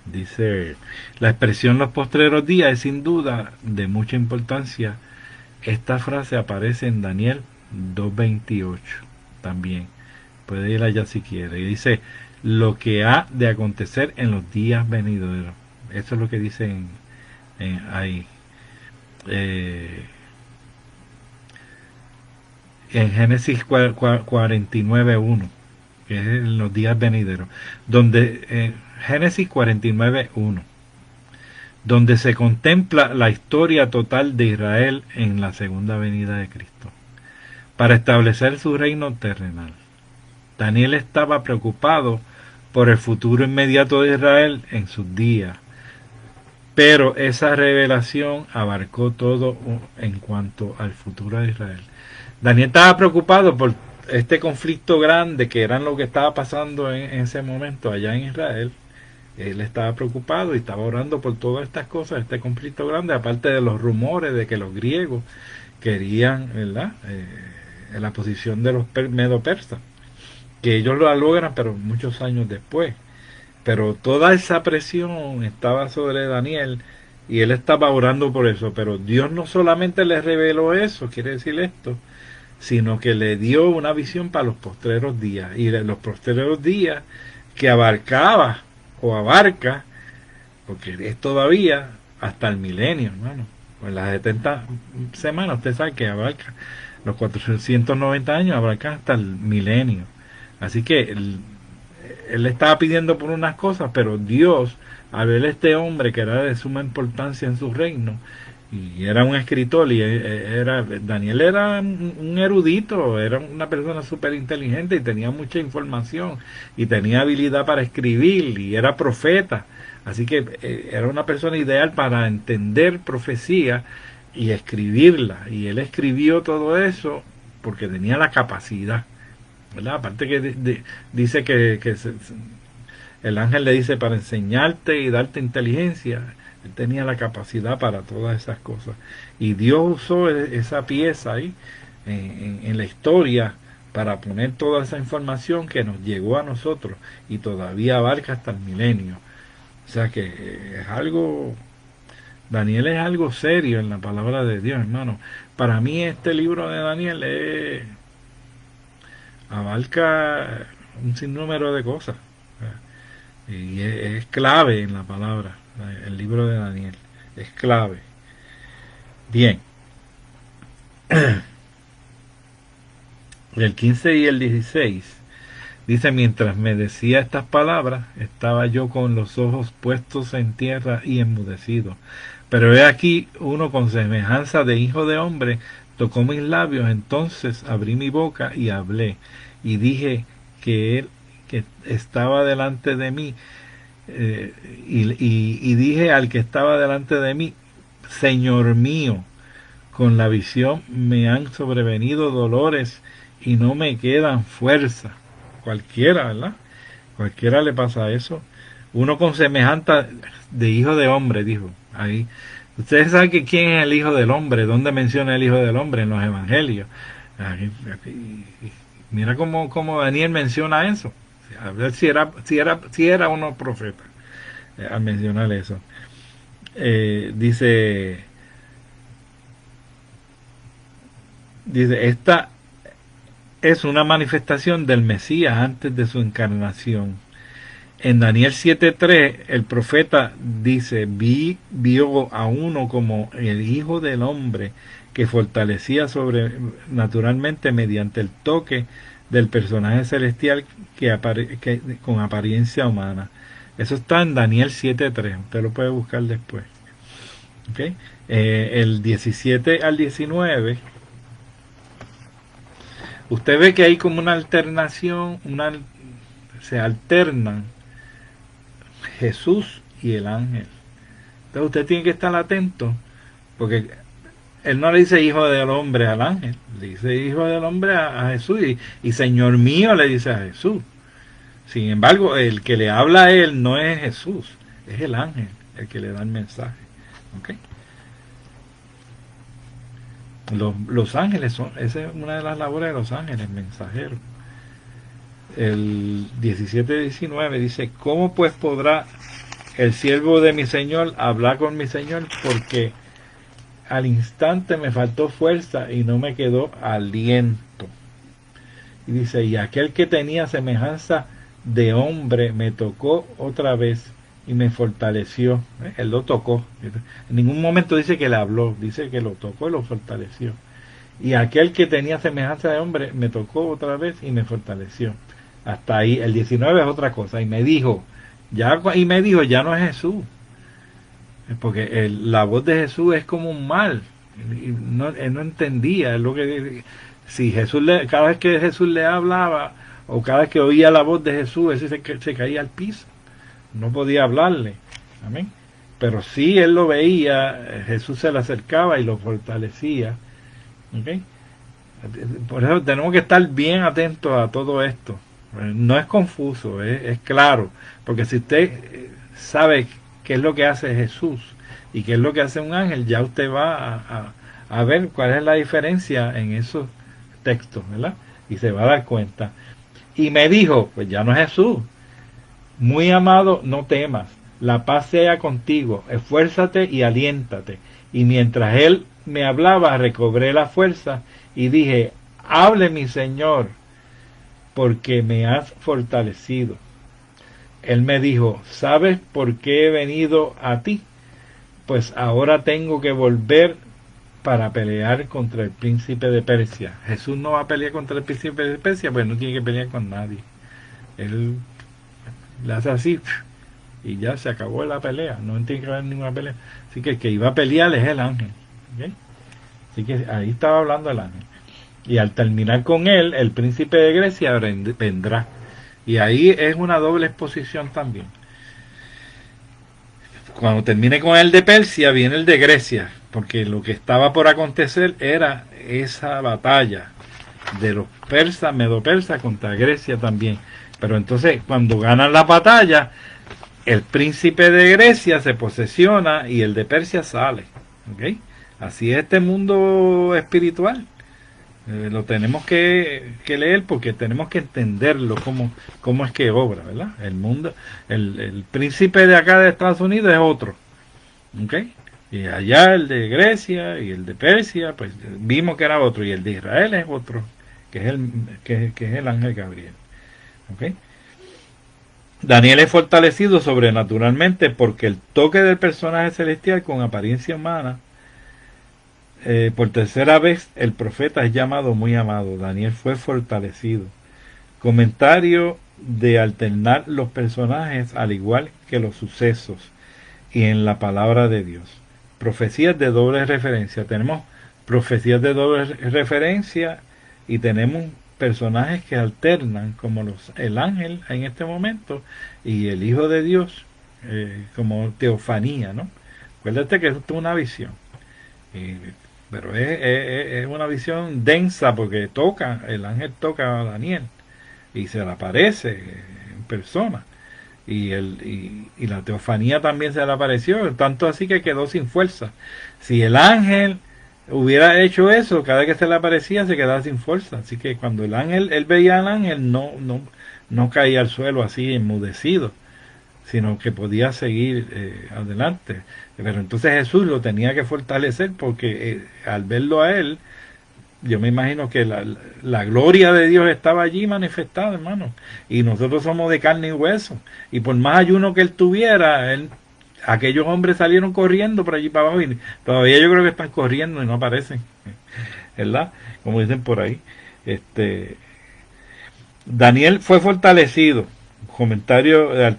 Dice, la expresión los postreros días es sin duda de mucha importancia. Esta frase aparece en Daniel 2:28 también. Puede ir allá si quiere. Y dice, lo que ha de acontecer en los días venideros. Eso es lo que dice ahí. En Génesis 49:1, que es en los días venideros. Donde Génesis 49:1, donde se contempla la historia total de Israel en la segunda venida de Cristo, para establecer su reino terrenal. Daniel estaba preocupado por el futuro inmediato de Israel en sus días, pero esa revelación abarcó todo en cuanto al futuro de Israel. Daniel estaba preocupado por este conflicto grande que era lo que estaba pasando en ese momento allá en Israel. Él estaba preocupado y estaba orando por todas estas cosas, este conflicto grande, aparte de los rumores de que los griegos querían, ¿verdad?, la posición de los medo-persas, que ellos lo logran, pero muchos años después. Pero toda esa presión estaba sobre Daniel y él estaba orando por eso. Pero Dios no solamente le reveló eso, quiere decir esto, sino que le dio una visión para los postreros días. Y los postreros días que abarcaba o abarca, porque es todavía hasta el milenio, hermano. Pues las 70 semanas, usted sabe que abarca los 490 años, abarca hasta el milenio. Así que él estaba pidiendo por unas cosas, pero Dios, al ver este hombre que era de suma importancia en su reino, y era un escritor, y Daniel era un erudito, era una persona súper inteligente y tenía mucha información, y tenía habilidad para escribir, y era profeta. Así que era una persona ideal para entender profecía y escribirla. Y él escribió todo eso porque tenía la capacidad, ¿verdad? Aparte que dice que el ángel le dice para enseñarte y darte inteligencia. Él tenía la capacidad para todas esas cosas. Y Dios usó esa pieza ahí en la historia para poner toda esa información que nos llegó a nosotros y todavía abarca hasta el milenio. O sea que es algo, Daniel es algo serio en la palabra de Dios, hermano. Para mí este libro de Daniel abarca un sinnúmero de cosas. Y es clave en la palabra, el libro de Daniel. Es clave. Bien. El 15 y el 16 dice: mientras me decía estas palabras, estaba yo con los ojos puestos en tierra y enmudecido. Pero he aquí, uno con semejanza de hijo de hombre tocó mis labios. Entonces abrí mi boca y hablé, y dije que él que estaba delante de mí, y dije al que estaba delante de mí: Señor mío, con la visión me han sobrevenido dolores y no me quedan fuerza. Cualquiera, ¿verdad? Cualquiera le pasa eso. Uno con semejante de hijo de hombre, dijo ahí. Ustedes saben que quién es el hijo del hombre, dónde menciona el hijo del hombre en los evangelios. Mira cómo Daniel menciona eso. A ver si era uno profeta al mencionar eso. Dice, esta es una manifestación del Mesías antes de su encarnación. En Daniel 7:3 el profeta dice: vio a uno como el hijo del hombre que fortalecía sobrenaturalmente mediante el toque del personaje celestial que con apariencia humana. Eso está en Daniel 7:3. Usted lo puede buscar después. ¿Okay? El 17 al 19. Usted ve que hay como una alternación, se alternan Jesús y el ángel. Entonces usted tiene que estar atento, porque él no le dice hijo del hombre al ángel, le dice hijo del hombre a Jesús, y Señor mío le dice a Jesús. Sin embargo, el que le habla a él no es Jesús, es el ángel el que le da el mensaje. ¿Okay? Los ángeles esa es una de las labores de los ángeles, mensajeros. El 17-19 dice: ¿cómo pues podrá el siervo de mi Señor hablar con mi Señor? Porque al instante me faltó fuerza y no me quedó aliento. Y dice: y aquel que tenía semejanza de hombre me tocó otra vez y me fortaleció. Él lo tocó. En ningún momento dice que le habló, dice que lo tocó y lo fortaleció. Y aquel que tenía semejanza de hombre me tocó otra vez y me fortaleció. Hasta ahí. El 19 es otra cosa. Y me dijo, ya no es Jesús. Porque la voz de Jesús es como un mal. Él no entendía. Es lo que, si cada vez que Jesús le hablaba, o cada vez que oía la voz de Jesús, él se caía al piso. No podía hablarle. Amén. Pero sí él lo veía, Jesús se le acercaba y lo fortalecía. ¿Okay? Por eso tenemos que estar bien atentos a todo esto. No es confuso, es claro. Porque si usted sabe qué es lo que hace Jesús y qué es lo que hace un ángel, ya usted va a ver cuál es la diferencia en esos textos, ¿verdad? Y se va a dar cuenta. Y me dijo, pues ya no es Jesús: muy amado, no temas, la paz sea contigo, esfuérzate y aliéntate. Y mientras él me hablaba, recobré la fuerza y dije: hable mi Señor, porque me has fortalecido. Él me dijo: ¿sabes por qué he venido a ti? Pues ahora tengo que volver para pelear contra el príncipe de Persia. Jesús no va a pelear contra el príncipe de Persia, pues no tiene que pelear con nadie. Él le hace así y ya se acabó la pelea, no tiene que haber ninguna pelea. Así que el que iba a pelear es el ángel. ¿Okay? Así que ahí estaba hablando el ángel. Y al terminar con él, el príncipe de Grecia vendrá. Y ahí es una doble exposición también. Cuando termine con el de Persia, viene el de Grecia, porque lo que estaba por acontecer era esa batalla de los persas, medo-persas, contra Grecia también. Pero entonces, cuando ganan la batalla, el príncipe de Grecia se posesiona y el de Persia sale. ¿Okay? Así es este mundo espiritual. Lo tenemos que leer, porque tenemos que entenderlo, cómo es que obra, ¿verdad? El mundo, el príncipe de acá de Estados Unidos es otro. ¿Okay? Y allá el de Grecia y el de Persia, pues vimos que era otro, y el de Israel es otro, que es el ángel Gabriel. ¿Okay? Daniel es fortalecido sobrenaturalmente porque el toque del personaje celestial con apariencia humana, por tercera vez el profeta es llamado muy amado. Daniel fue fortalecido. Comentario de alternar los personajes al igual que los sucesos y en la palabra de Dios. Profecías de doble referencia. Tenemos profecías de doble referencia y tenemos personajes que alternan, como el ángel en este momento y el Hijo de Dios, como teofanía, ¿no? Acuérdate que esto es una visión, pero es una visión densa, porque el ángel toca a Daniel y se le aparece en persona, y la teofanía también se le apareció, tanto así que quedó sin fuerza. Si el ángel hubiera hecho eso, cada vez que se le aparecía se quedaba sin fuerza. Así que cuando él veía al ángel, no caía al suelo así enmudecido, sino que podía seguir adelante. Pero entonces Jesús lo tenía que fortalecer, porque al verlo a él, yo me imagino que la gloria de Dios estaba allí manifestada, hermano. Y nosotros somos de carne y hueso. Y por más ayuno que él tuviera, aquellos hombres salieron corriendo por allí para abajo, y todavía yo creo que están corriendo y no aparecen, ¿verdad? Como dicen por ahí. Daniel fue fortalecido comentarios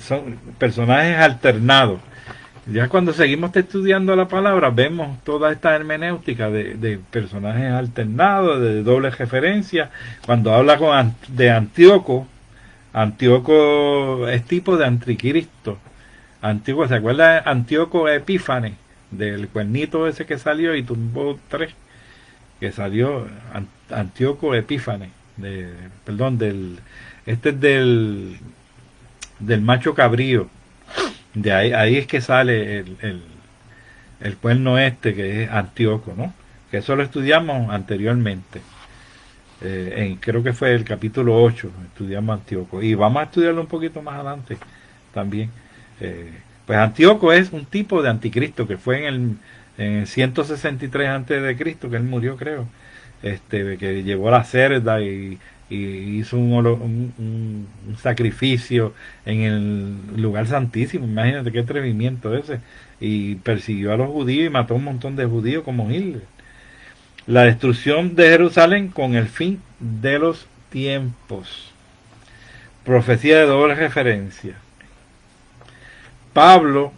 son personajes alternados. Ya cuando seguimos estudiando la palabra, vemos toda esta hermenéutica de personajes alternados, de doble referencia. Cuando habla de Antíoco, Antíoco es tipo de anticristo. Antíoco, ¿se acuerda de Antíoco Epífanes? Del cuernito ese que salió y tumbó 3, que salió Antíoco Epífanes, perdón, este es del macho cabrío. De ahí es que sale el cuerno este, que es Antíoco, ¿no? Que eso lo estudiamos anteriormente. Creo que fue el capítulo 8, estudiamos Antíoco. Y vamos a estudiarlo un poquito más adelante también. Pues Antíoco es un tipo de anticristo que fue en el 163 antes de Cristo, que él murió, creo. Que llevó la cerda y hizo un sacrificio en el lugar santísimo. Imagínate qué atrevimiento ese. Y persiguió a los judíos y mató a un montón de judíos como Hitler. La destrucción de Jerusalén con el fin de los tiempos. Profecía de doble referencia. Pablo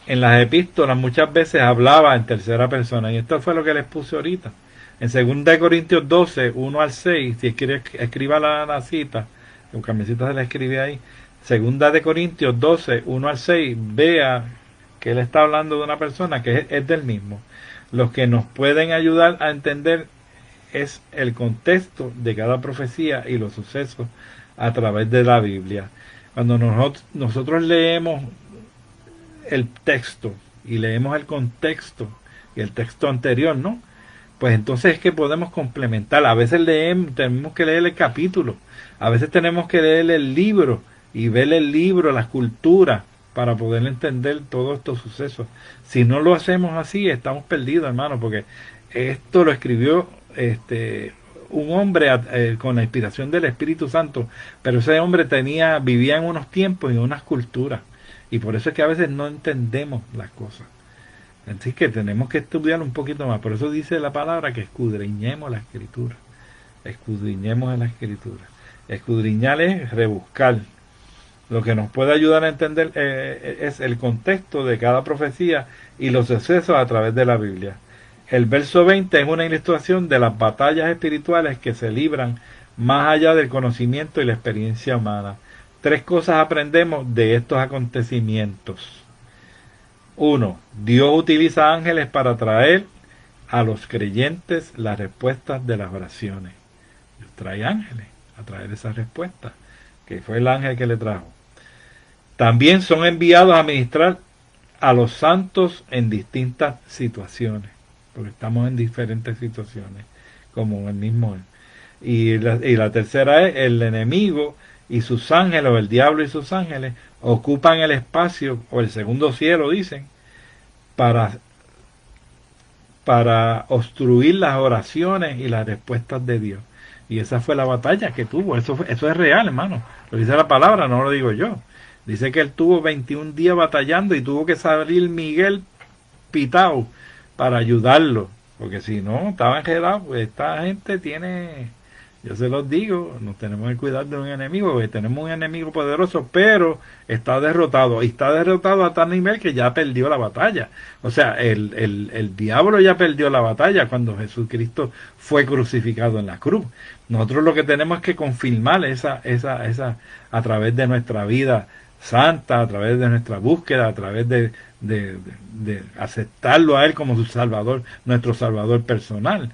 en las epístolas muchas veces hablaba en tercera persona, y esto fue lo que les puse ahorita. En 2 Corintios 12, 1 al 6, si quiere escriba la cita, con camiseta se la escribe ahí. 2 Corintios 12, 1 al 6, vea que él está hablando de una persona que es del mismo. Los que nos pueden ayudar a entender es el contexto de cada profecía y los sucesos a través de la Biblia. Cuando nosotros leemos el texto y leemos el contexto y el texto anterior, ¿no? Pues entonces es que podemos complementar. A veces tenemos que leer el capítulo, a veces tenemos que leer el libro y ver el libro, las culturas, para poder entender todos estos sucesos. Si no lo hacemos así, estamos perdidos, hermano, porque esto lo escribió un hombre con la inspiración del Espíritu Santo, pero ese hombre vivía en unos tiempos y en unas culturas, y por eso es que a veces no entendemos las cosas. Así que tenemos que estudiar un poquito más. Por eso dice la palabra que escudriñemos la Escritura. Escudriñemos en la Escritura. Escudriñar es rebuscar. Lo que nos puede ayudar a entender es el contexto de cada profecía y los sucesos a través de la Biblia. El verso 20 es una ilustración de las batallas espirituales que se libran más allá del conocimiento y la experiencia humana. 3 cosas aprendemos de estos acontecimientos. 1. Dios utiliza ángeles para traer a los creyentes las respuestas de las oraciones. Dios trae ángeles a traer esas respuestas, que fue el ángel que le trajo. También son enviados a ministrar a los santos en distintas situaciones, porque estamos en diferentes situaciones, como el mismo. Y la tercera es el enemigo y sus ángeles, o el diablo y sus ángeles, ocupan el espacio, o el segundo cielo, dicen, para obstruir las oraciones y las respuestas de Dios. Y esa fue la batalla que tuvo. Eso es real, hermano. Lo dice la palabra, no lo digo yo. Dice que él tuvo 21 días batallando y tuvo que salir Miguel pitao para ayudarlo. Porque si no, estaba enredado. Pues esta gente tiene, yo se los digo, nos tenemos que cuidar de un enemigo, porque tenemos un enemigo poderoso, pero está derrotado. Y está derrotado a tal nivel que ya perdió la batalla. O sea, el diablo ya perdió la batalla cuando Jesucristo fue crucificado en la cruz. Nosotros lo que tenemos es que confirmar esa a través de nuestra vida santa, a través de nuestra búsqueda, a través de aceptarlo a Él como su Salvador, nuestro Salvador personal.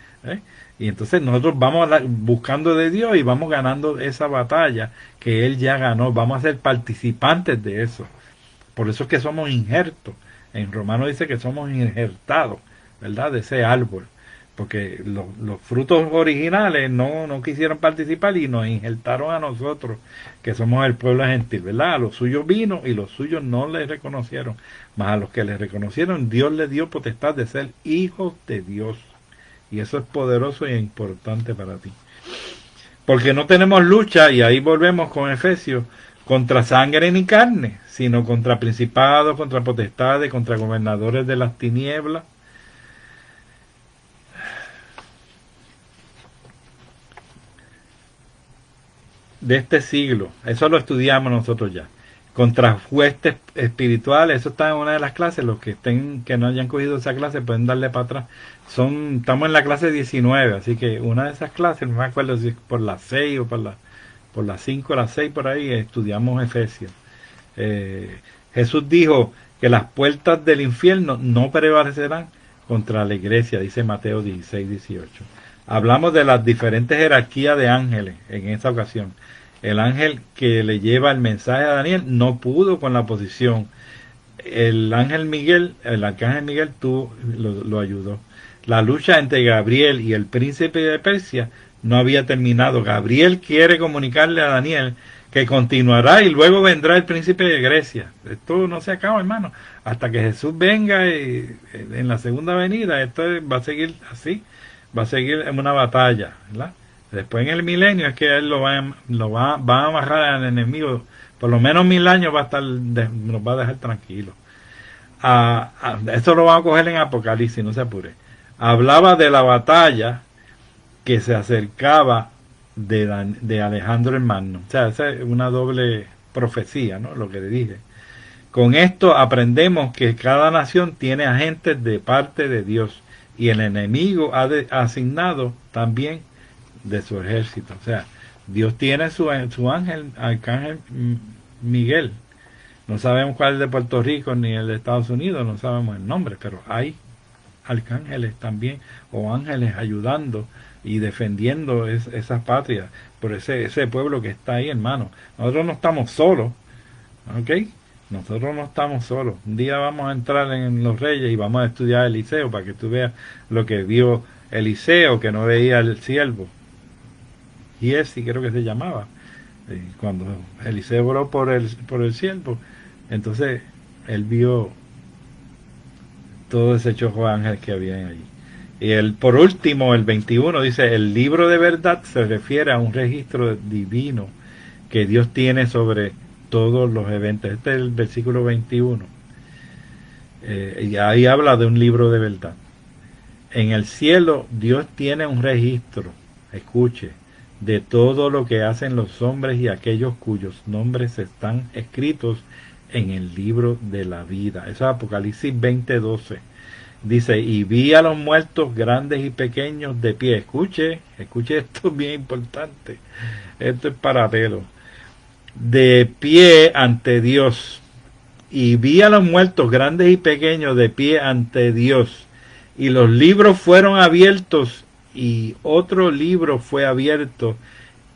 Y entonces nosotros vamos buscando de Dios y vamos ganando esa batalla que Él ya ganó. Vamos a ser participantes de eso. Por eso es que somos injertos. En Romanos dice que somos injertados, ¿verdad? De ese árbol. Porque los frutos originales no quisieron participar y nos injertaron a nosotros, que somos el pueblo gentil, ¿verdad? A los suyos vino y los suyos no les reconocieron. Mas a los que les reconocieron, Dios les dio potestad de ser hijos de Dios. Y eso es poderoso e importante para ti. Porque no tenemos lucha, y ahí volvemos con Efesios, contra sangre ni carne, sino contra principados, contra potestades, contra gobernadores de las tinieblas. de este siglo. Eso lo estudiamos nosotros ya. Contra huestes espirituales, eso está en una de las clases. Los que estén, que no hayan cogido esa clase pueden darle para atrás. Estamos en la clase 19, así que una de esas clases, no me acuerdo si es por las 6 o por las 5 o las 6 por ahí, estudiamos Efesios. Jesús dijo que las puertas del infierno no prevalecerán contra la iglesia, dice Mateo 16-18. Hablamos de las diferentes jerarquías de ángeles en esta ocasión. El ángel que le lleva el mensaje a Daniel no pudo con la posición. El arcángel Miguel lo ayudó. La lucha entre Gabriel y el príncipe de Persia no había terminado. Gabriel quiere comunicarle a Daniel que continuará y luego vendrá el príncipe de Grecia. Esto no se acaba, hermano. Hasta que Jesús venga en la segunda venida, esto va a seguir así. Va a seguir en una batalla, ¿verdad? Después en el milenio es que él va a amarrar al enemigo. Por lo menos 1000 años nos va a dejar tranquilos. Esto lo vamos a coger en Apocalipsis, no se apure. Hablaba de la batalla que se acercaba de Alejandro el Magno. O sea, esa es una doble profecía, ¿no? Lo que le dije. Con esto aprendemos que cada nación tiene agentes de parte de Dios y el enemigo ha asignado también de su ejército. O sea, Dios tiene su ángel, arcángel Miguel. No sabemos cuál es de Puerto Rico ni el de Estados Unidos, no sabemos el nombre, pero hay arcángeles también, o ángeles ayudando y defendiendo esas patrias, por ese pueblo que está ahí, hermano. Nosotros no estamos solos, ¿ok? Nosotros no estamos solos. Un día vamos a entrar en los Reyes y vamos a estudiar Eliseo para que tú veas lo que vio Eliseo, que no veía el siervo. Giesi creo que se llamaba. Cuando Eliseo oró por el siervo, entonces él vio todo ese chojo de ángeles que había allí. Y por último, el 21 dice, el libro de verdad se refiere a un registro divino que Dios tiene sobre todos los eventos. Este es el versículo 21. Y ahí habla de un libro de verdad. En el cielo Dios tiene un registro, escuche, de todo lo que hacen los hombres y aquellos cuyos nombres están escritos en el libro de la vida. Eso es Apocalipsis 20:12. Dice, y vi a los muertos grandes y pequeños de pie. Escuche esto es bien importante. Esto es paralelo. De pie ante Dios. Y vi a los muertos grandes y pequeños de pie ante Dios. Y los libros fueron abiertos y otro libro fue abierto,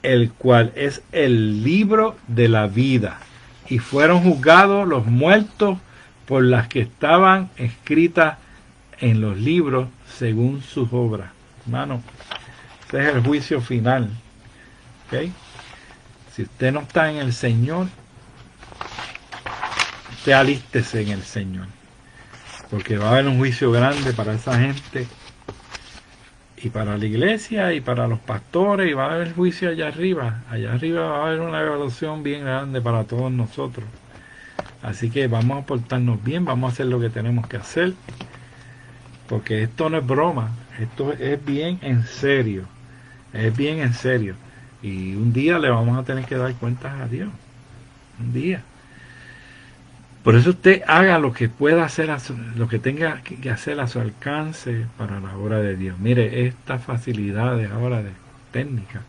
el cual es el libro de la vida. Y fueron juzgados los muertos por las que estaban escritas en los libros según sus obras. Hermano, ese es el juicio final. ¿Okay? Si usted no está en el Señor, usted alístese en el Señor, porque va a haber un juicio grande para esa gente y para la iglesia y para los pastores, y va a haber juicio allá arriba va a haber una evaluación bien grande para todos nosotros. Así que vamos a portarnos bien, vamos a hacer lo que tenemos que hacer, porque esto no es broma, esto es bien en serio, y un día le vamos a tener que dar cuentas a Dios, un día. Por eso usted haga lo que pueda hacer, lo que tenga que hacer a su alcance para la obra de Dios. Mire, estas facilidades ahora de técnica,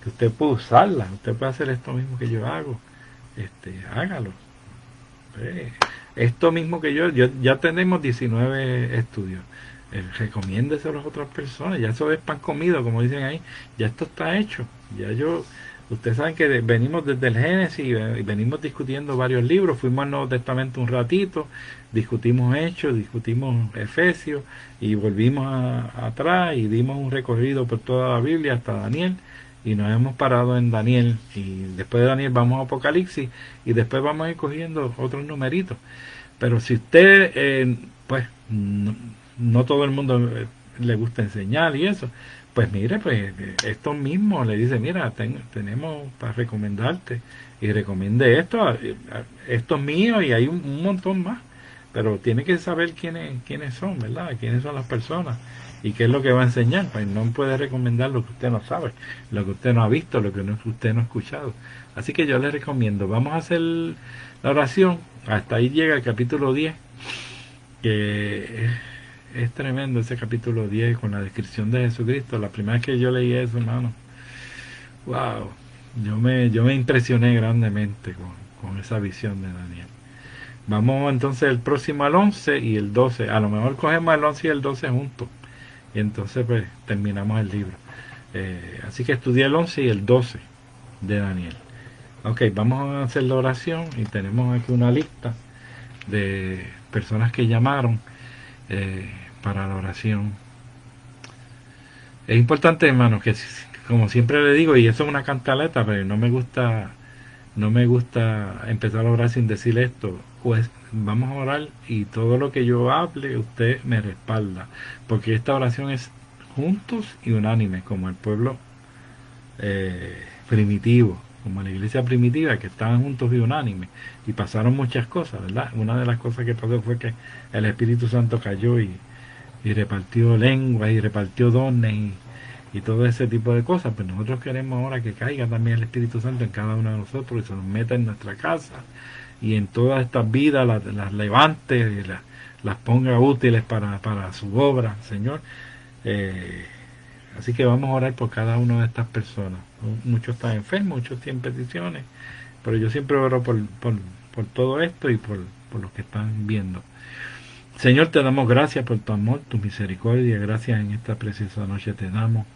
que usted puede usarlas, usted puede hacer esto mismo que yo hago, hágalo. Esto mismo que yo ya tenemos 19 estudios. Recomiéndese a las otras personas, ya eso es pan comido, como dicen ahí, ya esto está hecho. Ustedes saben que venimos desde el Génesis y venimos discutiendo varios libros, fuimos al Nuevo Testamento un ratito, discutimos Hechos, discutimos Efesios y volvimos atrás y dimos un recorrido por toda la Biblia hasta Daniel y nos hemos parado en Daniel y después de Daniel vamos a Apocalipsis y después vamos a ir cogiendo otros numeritos. Pero si usted, pues, no todo el mundo le gusta enseñar y eso, pues mire, pues esto mismo le dice, mira, tenemos para recomendarte y recomiende esto es mío y hay un montón más. pero tiene que saber quiénes son, ¿verdad? Quiénes son las personas y qué es lo que va a enseñar. Pues no puede recomendar lo que usted no sabe, lo que usted no ha visto, lo que usted no ha escuchado. Así que yo le recomiendo, vamos a hacer la oración, hasta ahí llega el capítulo 10, que es tremendo ese capítulo 10 con la descripción de Jesucristo. La primera vez que yo leí eso, hermano, wow, yo me impresioné grandemente con esa visión de Daniel. Vamos entonces el próximo al 11 y el 12. A lo mejor cogemos el 11 y el 12 juntos. Y entonces pues terminamos el libro. Así que estudié el 11 y el 12 de Daniel. Ok, vamos a hacer la oración y tenemos aquí una lista de personas que llamaron para la oración. Es importante, hermano, que como siempre le digo, y eso es una cantaleta, pero no me gusta empezar a orar sin decir esto. Pues vamos a orar y todo lo que yo hable usted me respalda, porque esta oración es juntos y unánimes, como el pueblo primitivo, como la iglesia primitiva, que estaban juntos y unánimes y pasaron muchas cosas, ¿verdad? Una de las cosas que pasó fue que el Espíritu Santo cayó y repartió lenguas y repartió dones y todo ese tipo de cosas. Pues nosotros queremos ahora que caiga también el Espíritu Santo en cada uno de nosotros y se nos meta en nuestra casa y en todas estas vidas las levante y las ponga útiles para su obra, Señor. Así que vamos a orar por cada una de estas personas. Muchos están enfermos, muchos tienen peticiones, pero yo siempre oro por todo esto y por los que están viendo. Señor, te damos gracias por tu amor, tu misericordia. Gracias en esta preciosa noche te damos.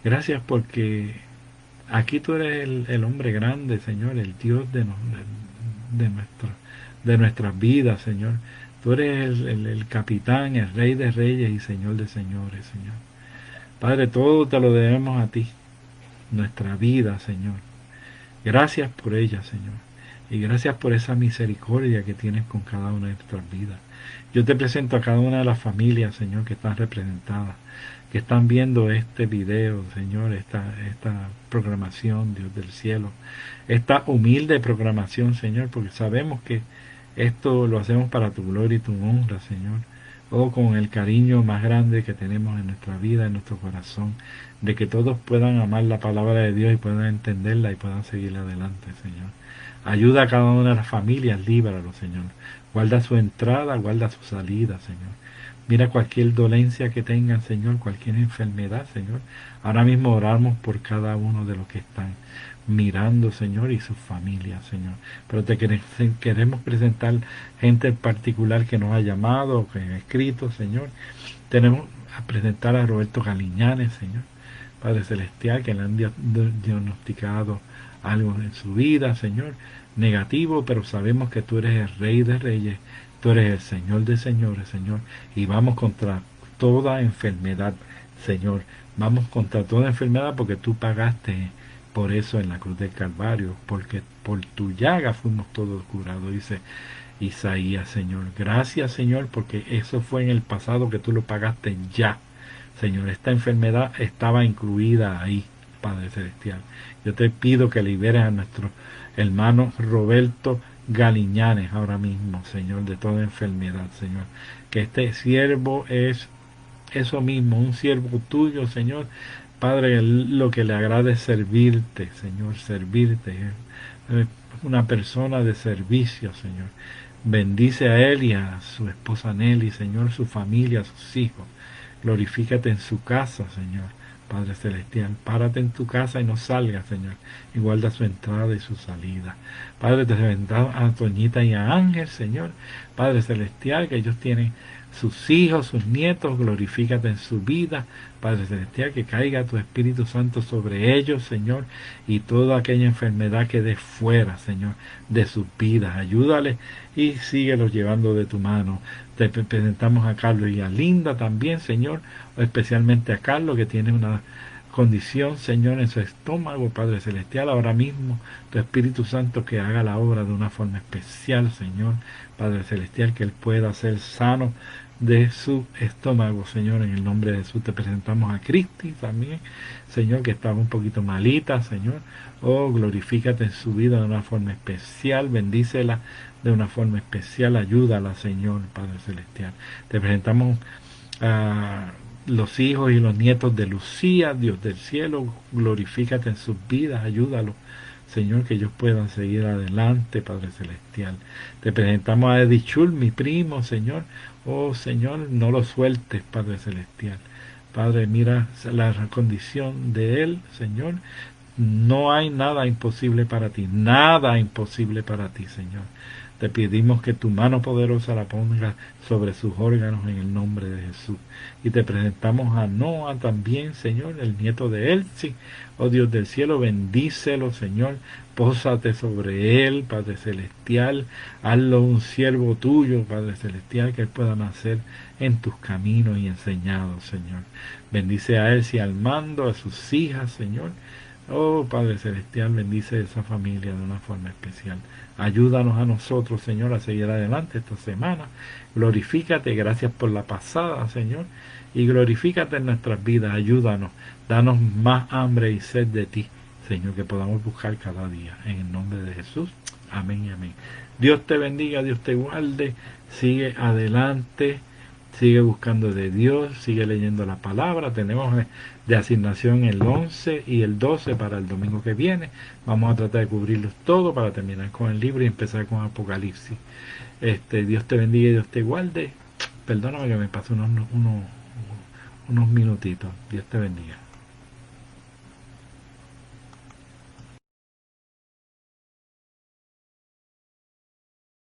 Gracias porque aquí tú eres el hombre grande, Señor, el Dios de nuestras vidas, Señor. Tú eres el capitán, el rey de reyes y señor de señores, Señor. Padre, todo te lo debemos a ti, nuestra vida, Señor. Gracias por ella, Señor. Y gracias por esa misericordia que tienes con cada una de nuestras vidas. Yo te presento a cada una de las familias, Señor, que están representadas, que están viendo este video, Señor, esta programación, Dios del cielo, esta humilde programación, Señor, porque sabemos que esto lo hacemos para tu gloria y tu honra, Señor. Oh, con el cariño más grande que tenemos en nuestra vida, en nuestro corazón, de que todos puedan amar la palabra de Dios y puedan entenderla y puedan seguir adelante, Señor. Ayuda a cada una de las familias, líbralo, Señor. Guarda su entrada, guarda su salida, Señor. Mira cualquier dolencia que tengan, Señor, cualquier enfermedad, Señor. Ahora mismo oramos por cada uno de los que están mirando, Señor, y sus familias, Señor. Pero te queremos presentar gente en particular que nos ha llamado, que ha escrito, Señor. Tenemos a presentar a Roberto Galiñanes, Señor, Padre Celestial, que le han diagnosticado algo en su vida, Señor, negativo, pero sabemos que tú eres el Rey de Reyes, tú eres el Señor de Señores, Señor, y vamos contra toda enfermedad, Señor. Vamos contra toda enfermedad porque tú pagaste por eso en la cruz del Calvario, porque por tu llaga fuimos todos curados, dice Isaías, Señor. Gracias, Señor, porque eso fue en el pasado que tú lo pagaste ya, Señor. Esta enfermedad estaba incluida ahí, Padre Celestial. Yo te pido que liberes a nuestro hermano Roberto Galiñanes ahora mismo, Señor, de toda enfermedad, Señor. Que este siervo es eso mismo, un siervo tuyo, Señor. Padre, lo que le agrada es servirte, Señor, servirte. Es una persona de servicio, Señor. Bendice a él y a su esposa Nelly, Señor, su familia, a sus hijos. Glorifícate en su casa, Señor. Padre Celestial, párate en tu casa y no salgas, Señor, y guarda su entrada y su salida. Padre, te bendigo a Toñita y a Ángel, Señor. Padre Celestial, que ellos tienen sus hijos, sus nietos, glorifícate en su vida, Padre Celestial, que caiga tu Espíritu Santo sobre ellos, Señor, y toda aquella enfermedad que de fuera, Señor, de sus vidas. Ayúdale y síguelos llevando de tu mano. Te presentamos a Carlos y a Linda también, Señor, especialmente a Carlos, que tiene una condición, Señor, en su estómago, Padre Celestial. Ahora mismo, tu Espíritu Santo que haga la obra de una forma especial, Señor, Padre Celestial, que él pueda ser sano de su estómago, Señor, en el nombre de Jesús. Te presentamos a Cristi también, Señor, que estaba un poquito malita, Señor. Oh, glorifícate en su vida de una forma especial, bendícela de una forma especial, ayúdala, Señor, Padre Celestial. Te presentamos a los hijos y los nietos de Lucía, Dios del cielo, glorifícate en sus vidas, ayúdalos, Señor, que ellos puedan seguir adelante, Padre Celestial. Te presentamos a Eddie Chul, mi primo, Señor. Oh, Señor, no lo sueltes, Padre Celestial. Padre, mira la condición de él, Señor. No hay nada imposible para ti, nada imposible para ti, Señor. Te pedimos que tu mano poderosa la ponga sobre sus órganos en el nombre de Jesús. Y te presentamos a Noah también, Señor, el nieto de Elsie. Oh Dios del cielo, bendícelo, Señor. Pósate sobre él, Padre Celestial. Hazlo un siervo tuyo, Padre Celestial, que él pueda nacer en tus caminos y enseñado, Señor. Bendice a Elsie al mando, a sus hijas, Señor. Oh Padre Celestial, bendice esa familia de una forma especial. Ayúdanos a nosotros, Señor, a seguir adelante esta semana. Glorifícate, gracias por la pasada, Señor. Y glorifícate en nuestras vidas, ayúdanos. Danos más hambre y sed de ti, Señor, que podamos buscar cada día. En el nombre de Jesús. Amén y amén. Dios te bendiga, Dios te guarde. Sigue adelante. Sigue buscando de Dios, sigue leyendo la palabra. Tenemos de asignación el 11 y el 12 para el domingo que viene. Vamos a tratar de cubrirlos todos para terminar con el libro y empezar con Apocalipsis. Dios te bendiga y Dios te guarde. Perdóname que me pasé unos minutitos. Dios te bendiga.